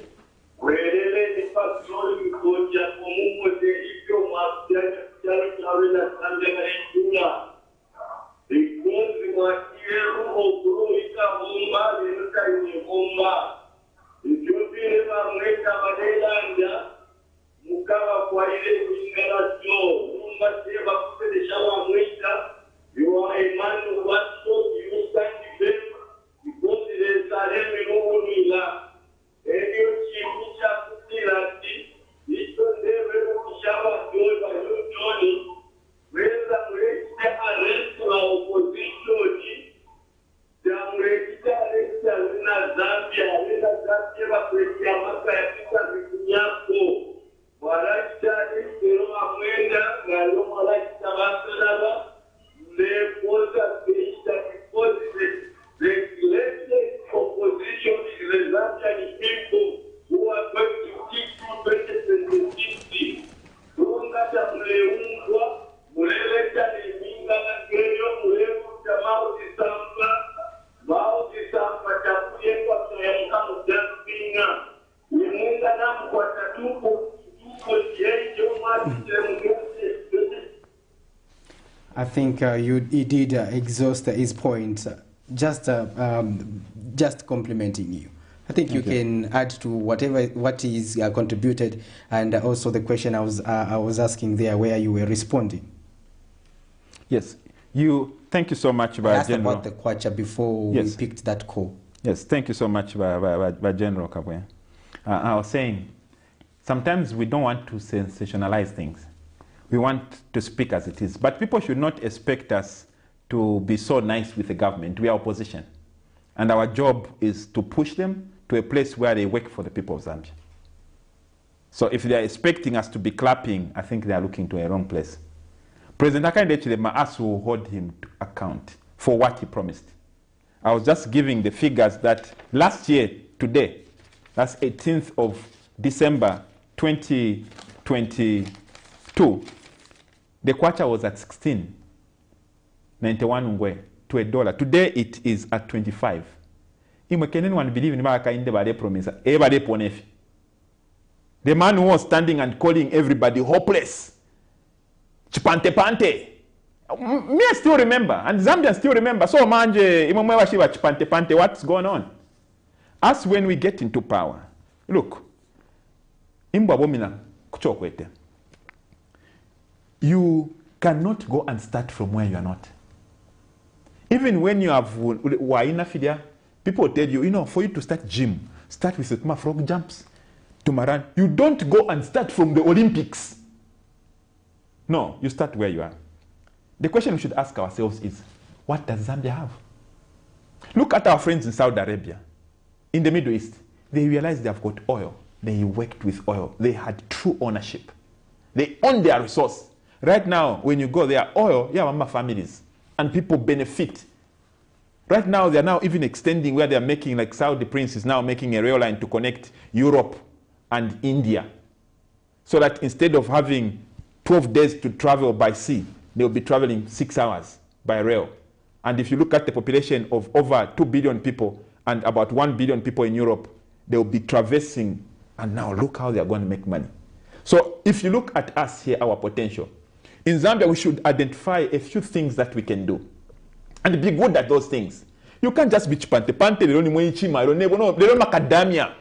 where the first glory go just for move the issue must because we are here who grow it a bomba, the look in bomba. If you feel about Meta Vadela, Mukawa Kwaile, Mingaratio, Mumbaseva, the Shawa Mita, you are a man who wants to use that defense because it is a Salem Mila. And you see, Mucha, this one there, Shawa, Johnny, where the arrest our opposition, the arrest Zambia, opposition is the Zambian people who are going to keep you 2060. I think he did exhaust his point. Just complimenting you. I think you can add to what is contributed, and also the question I was asking there, where you were responding. Yes, thank you so much, I asked about the Kwacha before we picked that call. Yes, thank you so much, by General Kabwe. I was saying, sometimes we don't want to sensationalize things. We want to speak as it is. But people should not expect us to be so nice with the government. We are opposition. And our job is to push them to a place where they work for the people of Zambia. So if they are expecting us to be clapping, I think they are looking to a wrong place. President Hakainde Hichilema asked to hold him to account for what he promised. I was just giving the figures that last year, today, that's 18th of December 2022, the kwacha was at 16.91 ngwe to $1. Today it is at 25. Can anyone believe in the promise? The man who was standing and calling everybody hopeless. Chipante pante. Me I still remember, and Zambians still remember. So manje imomwewa shiva chipante pante. What's going on? As when we get into power, look, imbwa bomina kuchokwete. You cannot go and start from where you are not. Even when you have waina fidia, people tell you, for you to start gym, start with the frog jumps to Maran. You don't go and start from the Olympics. No, you start where you are. The question we should ask ourselves is, what does Zambia have? Look at our friends in Saudi Arabia, in the Middle East. They realized they have got oil. They worked with oil. They had true ownership. They own their resource. Right now, when you go there, oil, you have families, and people benefit. Right now, they are now even extending where they are making, like Saudi Prince is now making a rail line to connect Europe and India. So that instead of having 12 days to travel by sea, they will be traveling 6 hours by rail. And if you look at the population of over 2 billion people and about 1 billion people in Europe, they will be traversing. And now look how they are going to make money. So if you look at us here, our potential, in Zambia, we should identify a few things that we can do and be good at those things. You can't just be chipante. Pante, they don't macadamia.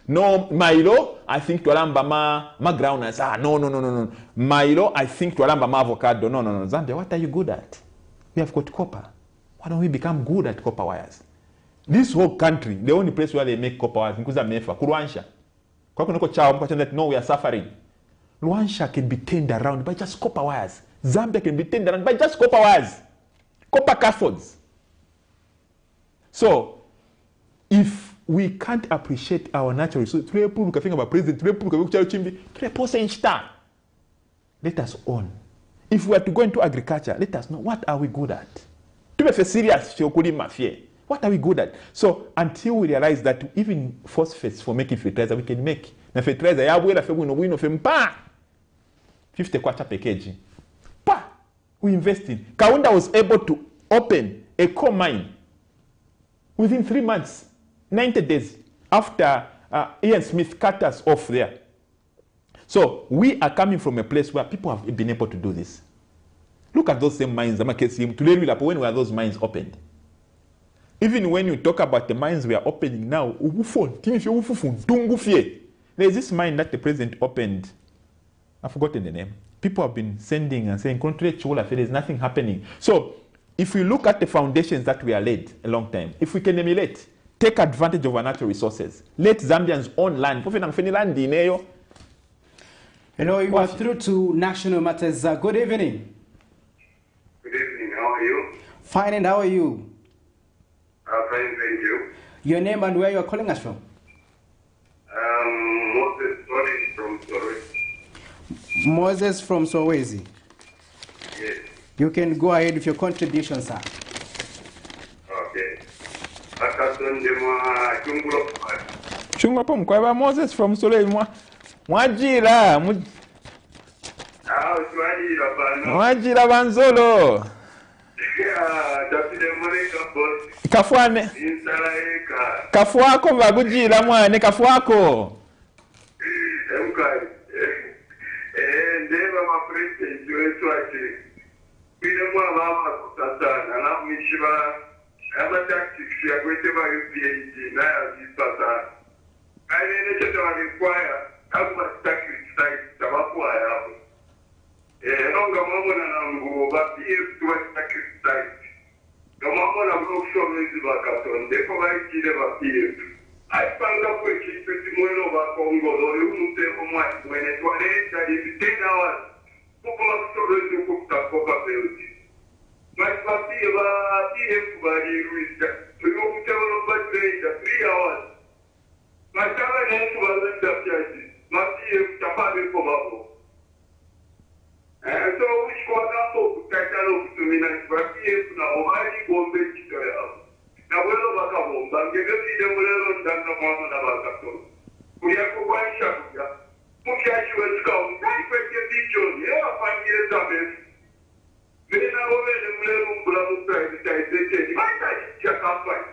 No, Milo, I think to alamba ma groundnuts. No. Milo, I think to alamba ma avocado. No. Zambia, what are you good at? We have got copper. Why don't we become good at copper wires? This whole country, the only place where they make copper wires, Nkuza Mefa, Kurwansha. No, we are suffering. Luansha can be turned around by just copper wires. Zambia can be turned around by just copper wires. Copper cathodes. So, if we can't appreciate our natural resources, let us own. If we are to go into agriculture, let us know what are we good at. What are we good at? So until we realize that even phosphates for making fertilizer we can make. Na fertilizer ya bwela fe wino fe mpa 50 kwacha per kg. Pa we invest in. Kaunda was able to open a coal mine within 3 months, 90 days after Ian Smith cut us off there. So we are coming from a place where people have been able to do this. Look at those same mines. When were those mines opened? Even when you talk about the mines we are opening now, there's this mine that the president opened. I've forgotten the name. People have been sending and saying, there's nothing happening. So if we look at the foundations that we are laid a long time, if we can emulate, take advantage of our natural resources, let Zambians own land. Hello, you are through to National Matters. Good evening. Good evening. How are you? Fine, and how are you? Fine, thank you. Your name and where you are calling us from? Moses from Solwezi. Moses from Solwezi. Yes. You can go ahead with your contribution, sir. Okay. KASONDE chungulo. Chungulo kwa Moses from Solwezi. Mwajira. Mwajira banzolo. Kafwane. Kafuako bagujira mwane kafuako. Ndeba maprete joetwake. Bile mwa mama kutatana na mishiba. Aba tactics ya kwete ba UPND na ya vipata. Aine choto wa require kama sacrifice tabakwa hapo. Nonga mambo na nguo ba PS to sacrifice. Kama mwana mrokisho mwezi KASONDE kwa baikile ba PS. Aipanga kwa kitu mwelo ba Kongo lori unute omwa mwene twale tali 10 hours. Kukuma kusobezo kukutakoka peuti. Maipati ba PS bali ruisa. Tuyo kutawalo badreida 3 hours. Mataba nesu bazenda piaji. Mati tapabe kwa babo. So which kwagapo kutakalo kutumina PS na omari gombe kitoya. Na welo bakabomba ngegezi de mulelo ndanga mama na bakato. Kuya kubaisha kuya. Mukiachi wetuka umtaikweke dichoni. Ewa fanyile zabe. Mena wele mulelo mbula privatize. Maita jicha kampani.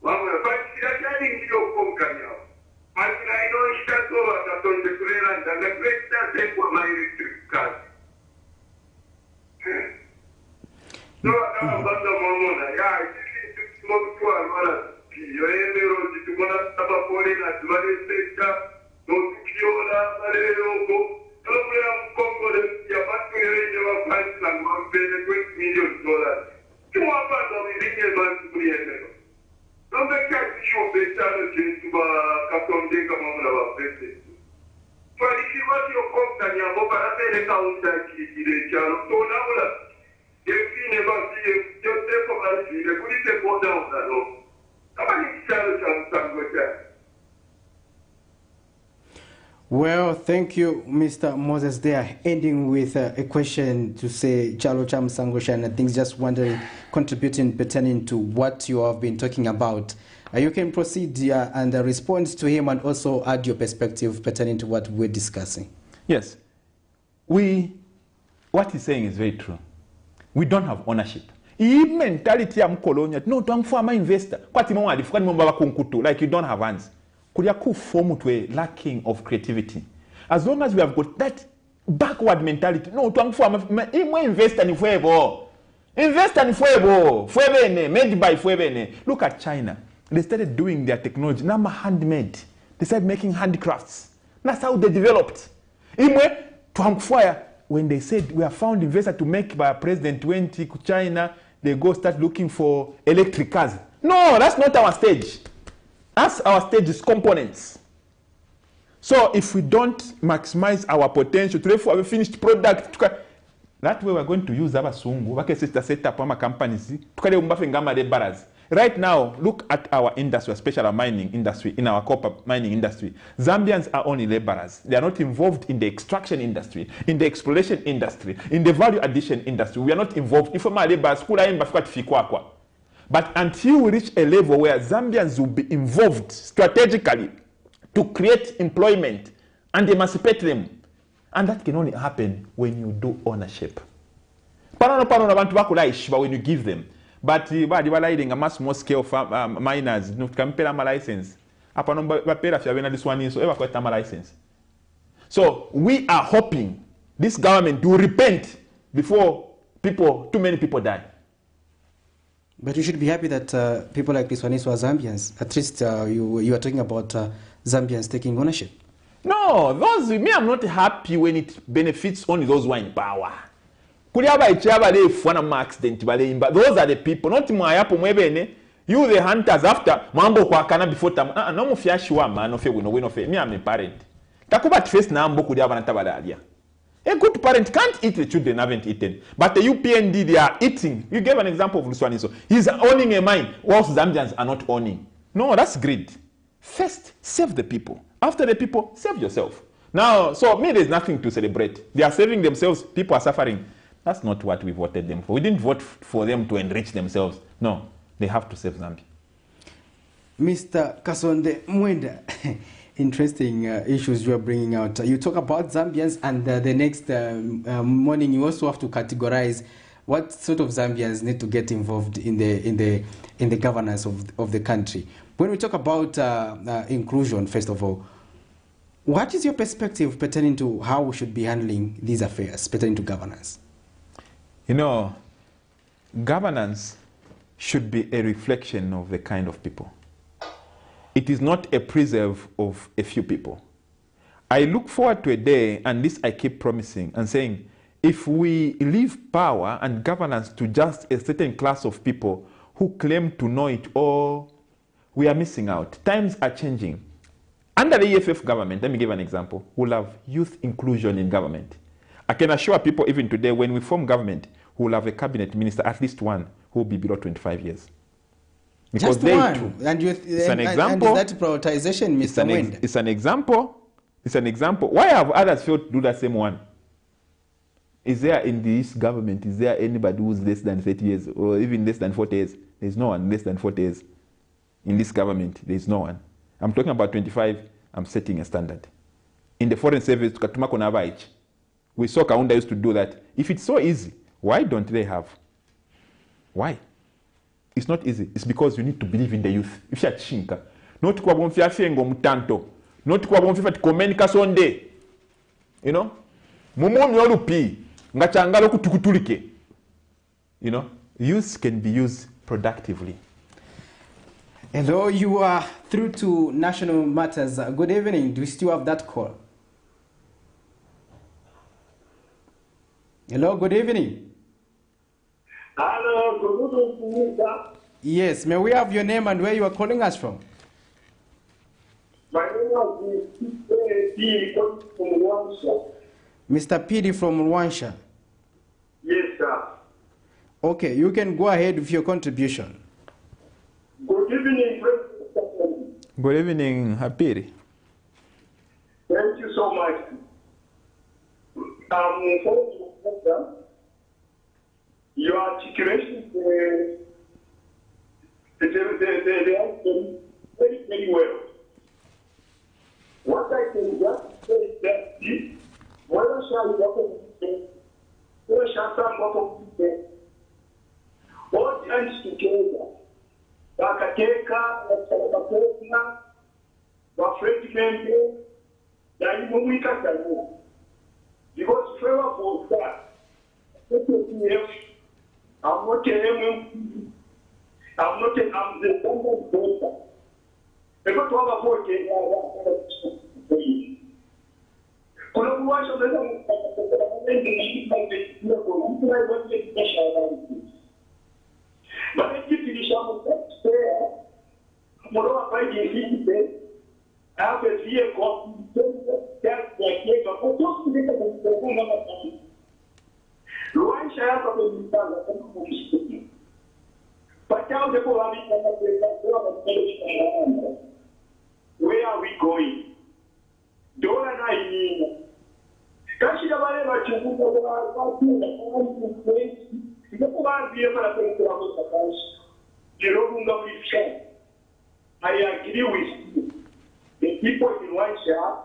Mama fanyile jani ngiyo komkanya. Matina ino ishikato KASONDE kurela ndanga kwekta tekwa ma electric cars. So banda mamona ya mokutwala mala yo emero zitumona tabapole na twale sekta no tukiola baleloko tolomera mkongole ya batu yerenye wa price na mbele $20 million. Tuwapa ndo bilinye bantu kuliyemero. Nonde kasi shobe tano jesu ba KASONDE kama mula wa pese. Twalikiwati yo kompani ya boka na tele kaunta kile chalo. Tona mula yefine basi yote kwa basi ile kulite kwa down no. Kama ni chalo cha msangoja. Well, thank you, Mr. Moses. There, ending with a question to say Chalo Cham Sangosha and things. Just wondering, contributing pertaining to what you have been talking about. You can proceed and respond to him and also add your perspective pertaining to what we're discussing. Yes. What he's saying is very true. We don't have ownership. Hii mentality ya mkolonia, no, tuangfama investor. Kwa timo wadifuka ni mbaba kunkutu, like you don't have hands. Kulia kufomu tuwe lacking of creativity. As long as we have got that backward mentality, no, tuangfama, imwe investor ni fuebo. Investor ni fuebo. Fuebene, made by fuebene. Look at China. They started doing their technology. Nama handmade. They started making handicrafts. That's how they developed. Imwe, tuangfaya, when they said we have found investor to make by a president went to China, they go start looking for electric cars. No, that's not our stage. That's our stage is components. So if we don't maximize our potential to have a finished product, that way we're going to use our sungu. Set up our companies. Right now, look at our industry, especially our mining industry, in our copper mining industry. Zambians are only laborers. They are not involved in the extraction industry, in the exploration industry, in the value addition industry. We are not involved. But until we reach a level where Zambians will be involved strategically to create employment and emancipate them, and that can only happen when you do ownership. When you give them. But a much small scale miners, no compare my license. So we are hoping this government to repent before too many people die. But you should be happy that people like this one is Zambians. At least you are talking about Zambians taking ownership. No, I'm not happy when it benefits only those who are in power. Those are the people. Not you the hunters after mambo kwa kana before tam. No mo fiashwa man no fe we no fe. Me am a parent. Takuba face na ambo kudia bana tabadalia. A good parent can't eat the children haven't eaten. But the UPND they are eating. You gave an example of Luswaniso. He's owning a mine whilst Zambians are not owning. No, that's greed. First, save the people. After the people, save yourself. Now, so me there's nothing to celebrate. They are saving themselves, people are suffering. That's not what we voted them for. We didn't vote for them to enrich themselves. No, they have to save Zambia. Mr. Kasonde Mwenda, interesting issues you are bringing out. You talk about Zambians, and the next morning you also have to categorize what sort of Zambians need to get involved in the governance of the country. When we talk about inclusion, first of all, what is your perspective pertaining to how we should be handling these affairs pertaining to governance? You know, governance should be a reflection of the kind of people. It is not a preserve of a few people. I look forward to a day, and this I keep promising and saying, if we leave power and governance to just a certain class of people who claim to know it all, we are missing out. Times are changing. Under the EFF government, let me give an example, we'll have youth inclusion in government. I can assure people even today, when we form government, we'll have a cabinet minister, at least one, who will be below 25 years. Because just they one. too. It's an example. And is that prioritization, Mr. Mwenda? It's an example. It's an example. Why have others failed to do that same one? Is there in this government, is there anybody who's less than 30 years or even less than 40 years? There's no one less than 40 years. In this government, there's no one. I'm talking about 25, I'm setting a standard. In the foreign service, we saw Kaunda used to do that. If it's so easy, why don't they have? Why? It's not easy. It's because you need to believe in the youth. If you're chinka, not kwa bonfia fiengo mutanto, not kwa bonfia komen KASONDE. You know? Mumo myorupi, ngachangalo kutukutulike. You know? Youth can be used productively. Hello, you are through to National Matters. Good evening. Do we still have that call? Hello, good evening. Hello, good evening, sir. Yes, may we have your name and where you are calling us from? My name is P. from Rwanda. Mr. Pidi from Rwanda. Yes, sir. Okay, you can go ahead with your contribution. Good evening, President. Good evening, Hapiri. Thank you so much. Your articulation institutions bakateka bakateka bafreti membe yani mumwika sana because favor for that I'm not I'm the voter. If I talk about it, kuna kuwasha unaweza where are we going? Dola na inina. Kashi da bale bachunguza kwa watu na kweli. Ndipo baadhi ya watu wanasema kashi. Jerome Ngabisha. I agree with you. The people in Russia,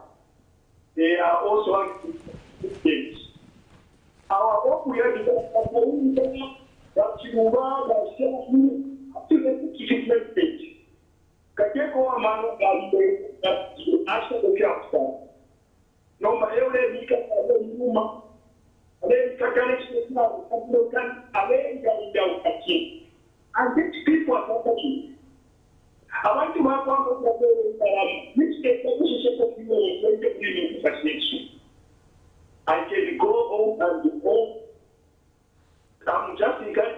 they are also anti-Christians. Our hope we are that you are saying to the different stage. Kateko wa mano that you ask the captain. No matter ni kama nyuma. Ale kakale sasa kutoka alenga ndio ukati. And these people are talking. I want to have one of the which the position of people is going to be in fascination. I can go home and go. I'm just in kind of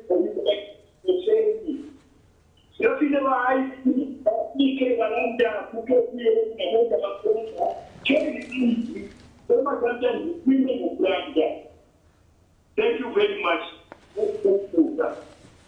for you to say if you never I speak around because we are thank you very much.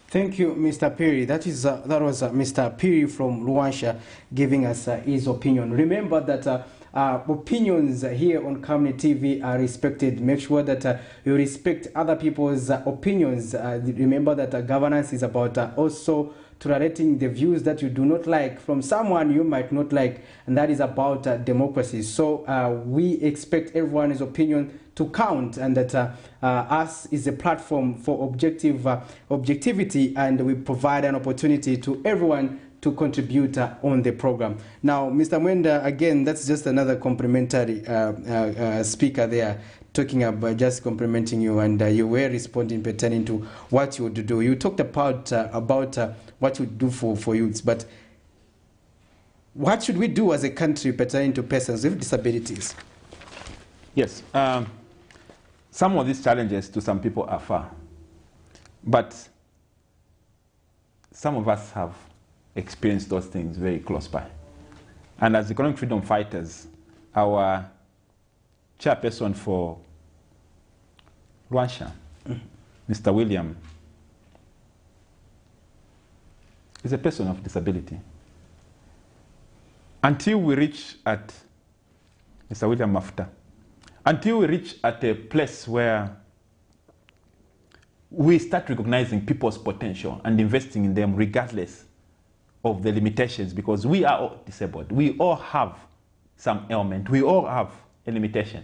Thank you, Mr. Perry. That was Mr. Perry from Luansha giving us his opinion. Remember that opinions here on Community TV are respected. Make sure that you respect other people's opinions. Remember that governance is about also tolerating the views that you do not like from someone you might not like, and that is about democracy. So we expect everyone's opinion to count, and that us is a platform for objectivity, and we provide an opportunity to everyone to contribute on the program. Now, Mr. Mwenda, again, that's just another complimentary speaker there, talking about just complimenting you, and you were responding pertaining to what you would do. You talked about what you do for youths, but what should we do as a country pertaining to persons with disabilities? Yes, some of these challenges to some people are far, but some of us have experienced those things very close by. And as economic freedom fighters, our chairperson for Luansha, Mr. William, is a person of disability. Until we reach at Mr. William Mafta, until we reach at a place where we start recognizing people's potential and investing in them regardless of the limitations, because we are all disabled. We all have some ailment. We all have a limitation.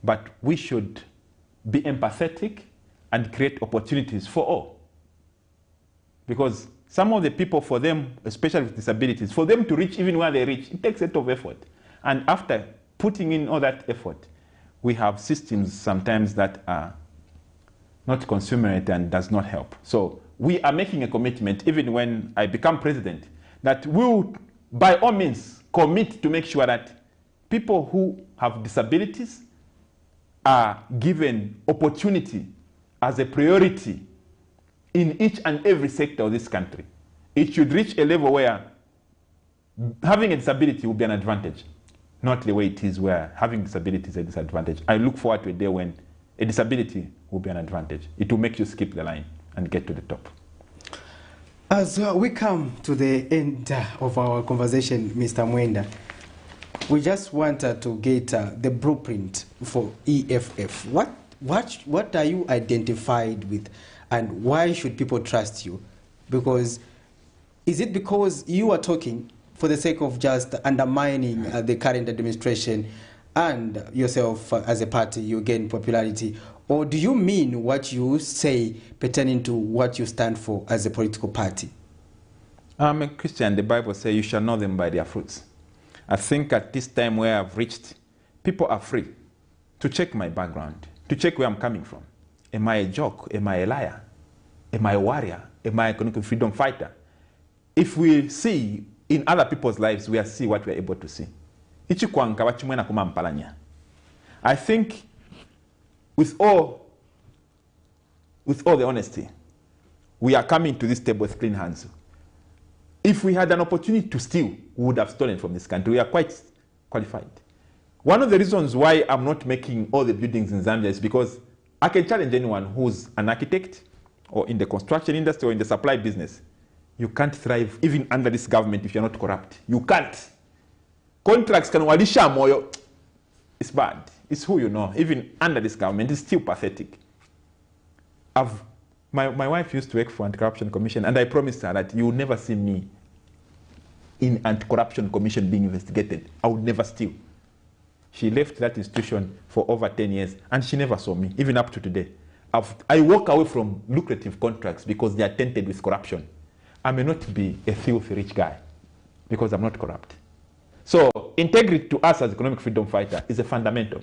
But we should be empathetic and create opportunities for all. Because some of the people, for them, especially with disabilities, for them to reach even where they reach, it takes a lot of effort. And after putting in all that effort, we have systems sometimes that are not consummate and does not help. So we are making a commitment, even when I become president, that we will, by all means, commit to make sure that people who have disabilities are given opportunity as a priority in each and every sector of this country. It should reach a level where having a disability will be an advantage, not the way it is where having disability is a disadvantage. I look forward to a day when a disability will be an advantage. It will make you skip the line and get to the top. As we come to the end of our conversation, Mr. Mwenda, we just wanted to get the blueprint for EFF. What are you identified with, and why should people trust you? Because is it because you are talking for the sake of just undermining the current administration and yourself as a party, you gain popularity, Or do you mean what you say pertaining to what you stand for as a political party? I'm a Christian. The Bible says you shall know them by their fruits. I think at this time where I've reached, people are free to check my background, to check where I'm coming from. Am I a joke? Am I a liar? Am I a warrior? Am I a economic freedom fighter? If we see in other people's lives, we see what we're able to see. I think with all the honesty, we are coming to this table with clean hands. If we had an opportunity to steal, we would have stolen from this country. We are quite qualified. One of the reasons why I'm not making all the buildings in Zambia is because I can challenge anyone who's an architect or in the construction industry or in the supply business. You can't thrive even under this government if you're not corrupt. You can't. Contracts can walisha moyo. It's bad. It's who you know. Even under this government, it's still pathetic. My wife used to work for Anti-Corruption Commission, and I promised her that you will never see me in Anti-Corruption Commission being investigated. I would never steal. She left that institution for over 10 years, and she never saw me, even up to today. I walk away from lucrative contracts because they are tainted with corruption. I may not be a filthy rich guy because I'm not corrupt. So integrity to us as economic freedom fighter is a fundamental.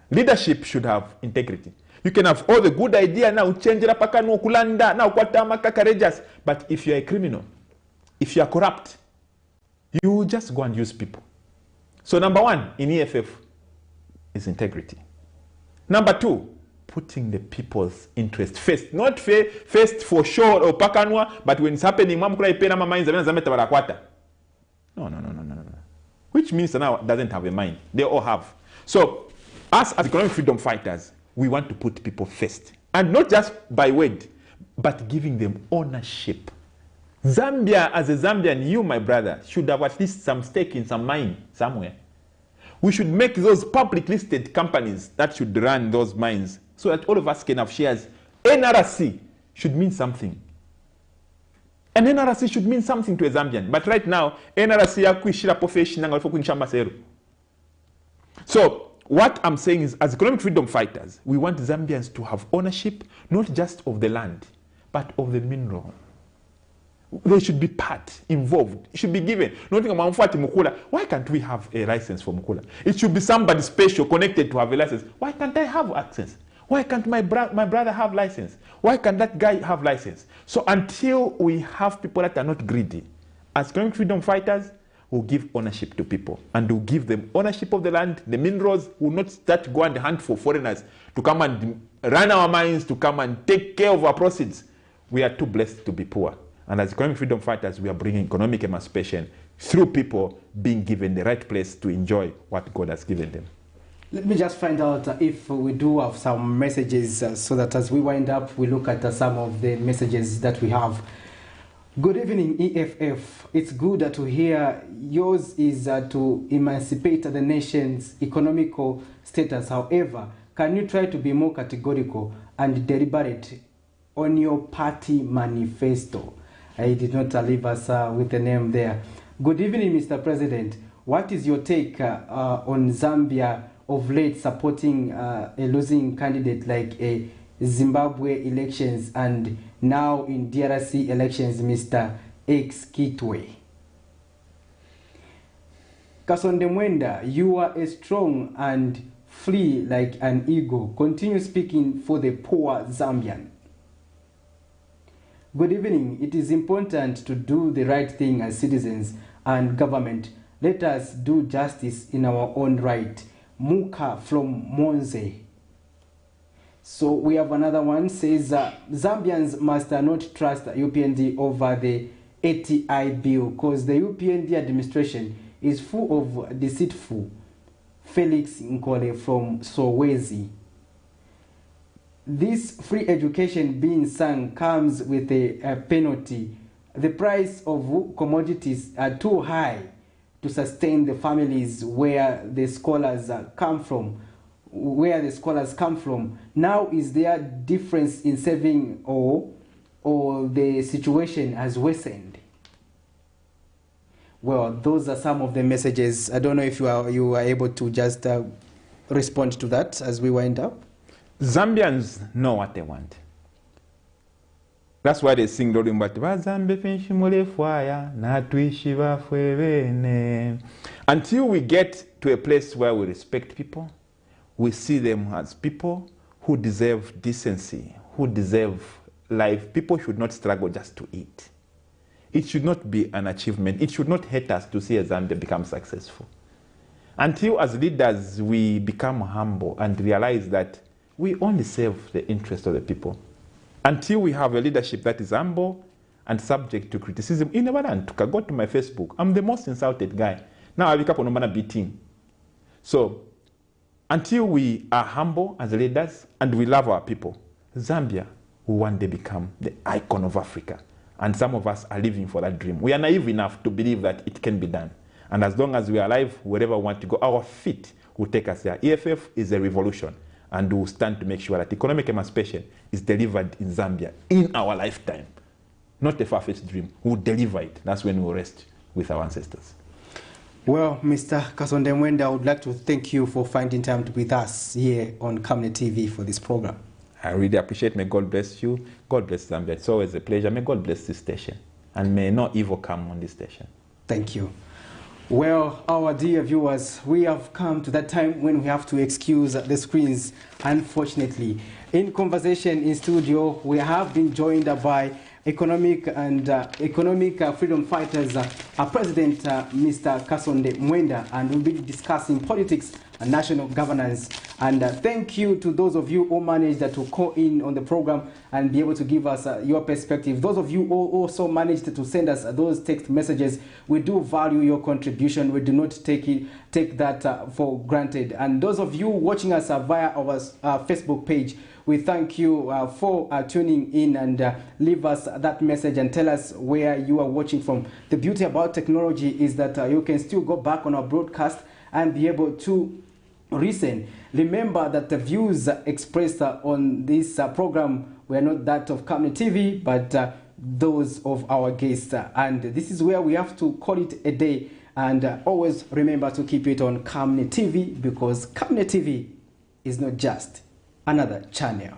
Leadership should have integrity. You can have all the good idea now, change rapaka no kulanda, now kwatamaka courageous. But if you're a criminal, if you are corrupt, you just go and use people. So number one in EFF is integrity. Number two, putting the people's interest first. Not first for sure or pakanwa, but when it's happening, no. Which means now doesn't have a mind. They all have. So us as economic freedom fighters, we want to put people first. And not just by word, but giving them ownership. Zambia, as a Zambian, you, my brother, should have at least some stake in some mine somewhere. We should make those public listed companies that should run those mines so that all of us can have shares. NRC should mean something. And NRC should mean something to a Zambian. But right now, NRC yakuishira profession nanga kunisha maseru. So what I'm saying is, as economic freedom fighters, we want Zambians to have ownership, not just of the land, but of the mineral. They should be part, involved. It should be given. Why can't we have a license for Mukula? It should be somebody special connected to have a license. Why can't I have access? Why can't my brother have license? Why can't that guy have license? So until we have people that are not greedy, as economic freedom fighters, we'll give ownership to people. And we'll give them ownership of the land, the minerals. We'll not start go and hunt for foreigners to come and run our mines, to come and take care of our proceeds. We are too blessed to be poor. And as economic freedom fighters, we are bringing economic emancipation through people being given the right place to enjoy what God has given them. Let me just find out if we do have some messages so that as we wind up, we look at some of the messages that we have. Good evening, EFF. It's good to hear yours is to emancipate the nation's economical status. However, can you try to be more categorical and deliberate on your party manifesto? I did not leave us with the name there. Good evening, Mr. President. What is your take on Zambia of late supporting a losing candidate like a Zimbabwe elections and now in DRC elections, Mr. X Kitwe? Kasonde MWENDA, you are a strong and free like an eagle. Continue speaking for the poor Zambian. Good evening. It is important to do the right thing as citizens and government. Let us do justice in our own right. Muka from Monze. So we have another one, says Zambians must not trust UPND over the ATI bill because the UPND administration is full of deceitful. Felix Nkole from Sowezi. This free education being sung comes with a penalty. The price of commodities are too high to sustain the families where the scholars come from. Now, is there difference in saving or the situation has worsened? Well, those are some of the messages. I don't know if you are able to just respond to that as we wind up. Zambians know what they want. That's why they sing the Rimba. Until we get to a place where we respect people, we see them as people who deserve decency, who deserve life. People should not struggle just to eat. It should not be an achievement. It should not hurt us to see a Zambia become successful. Until as leaders we become humble and realize that we only serve the interest of the people. Until we have a leadership that is humble and subject to criticism. In the go to my Facebook. I'm the most insulted guy. Now I wake up on a beating. So until we are humble as leaders and we love our people, Zambia will one day become the icon of Africa. And some of us are living for that dream. We are naive enough to believe that it can be done. And as long as we are alive, wherever we want to go, our feet will take us there. EFF is a revolution. And we will stand to make sure that economic emancipation is delivered in Zambia in our lifetime. Not a far-fetched dream. We will deliver it. That's when we will rest with our ancestors. Well, Mr. Kasonde MWENDA, I would like to thank you for finding time to be with us here on KASONDE TV for this program. I really appreciate it. May God bless you. God bless Zambia. It's always a pleasure. May God bless this station. And may no evil come on this station. Thank you. Well, our dear viewers, we have come to that time when we have to excuse the screens, unfortunately. In conversation in studio, we have been joined by economic freedom fighters, President Mr. Kasonde MWENDA, and we'll be discussing politics and national governance. And thank you to those of you who managed to call in on the program and be able to give us your perspective. Those of you who also managed to send us those text messages, we do value your contribution. We do not take that for granted. And those of you watching us via our Facebook page, we thank you for tuning in and leave us that message and tell us where you are watching from. The beauty about technology is that you can still go back on our broadcast and be able to listen. Remember that the views expressed on this program were not that of KASONDE TV, but those of our guests. And this is where we have to call it a day. And always remember to keep it on KASONDE TV, because KASONDE TV is not just another channel.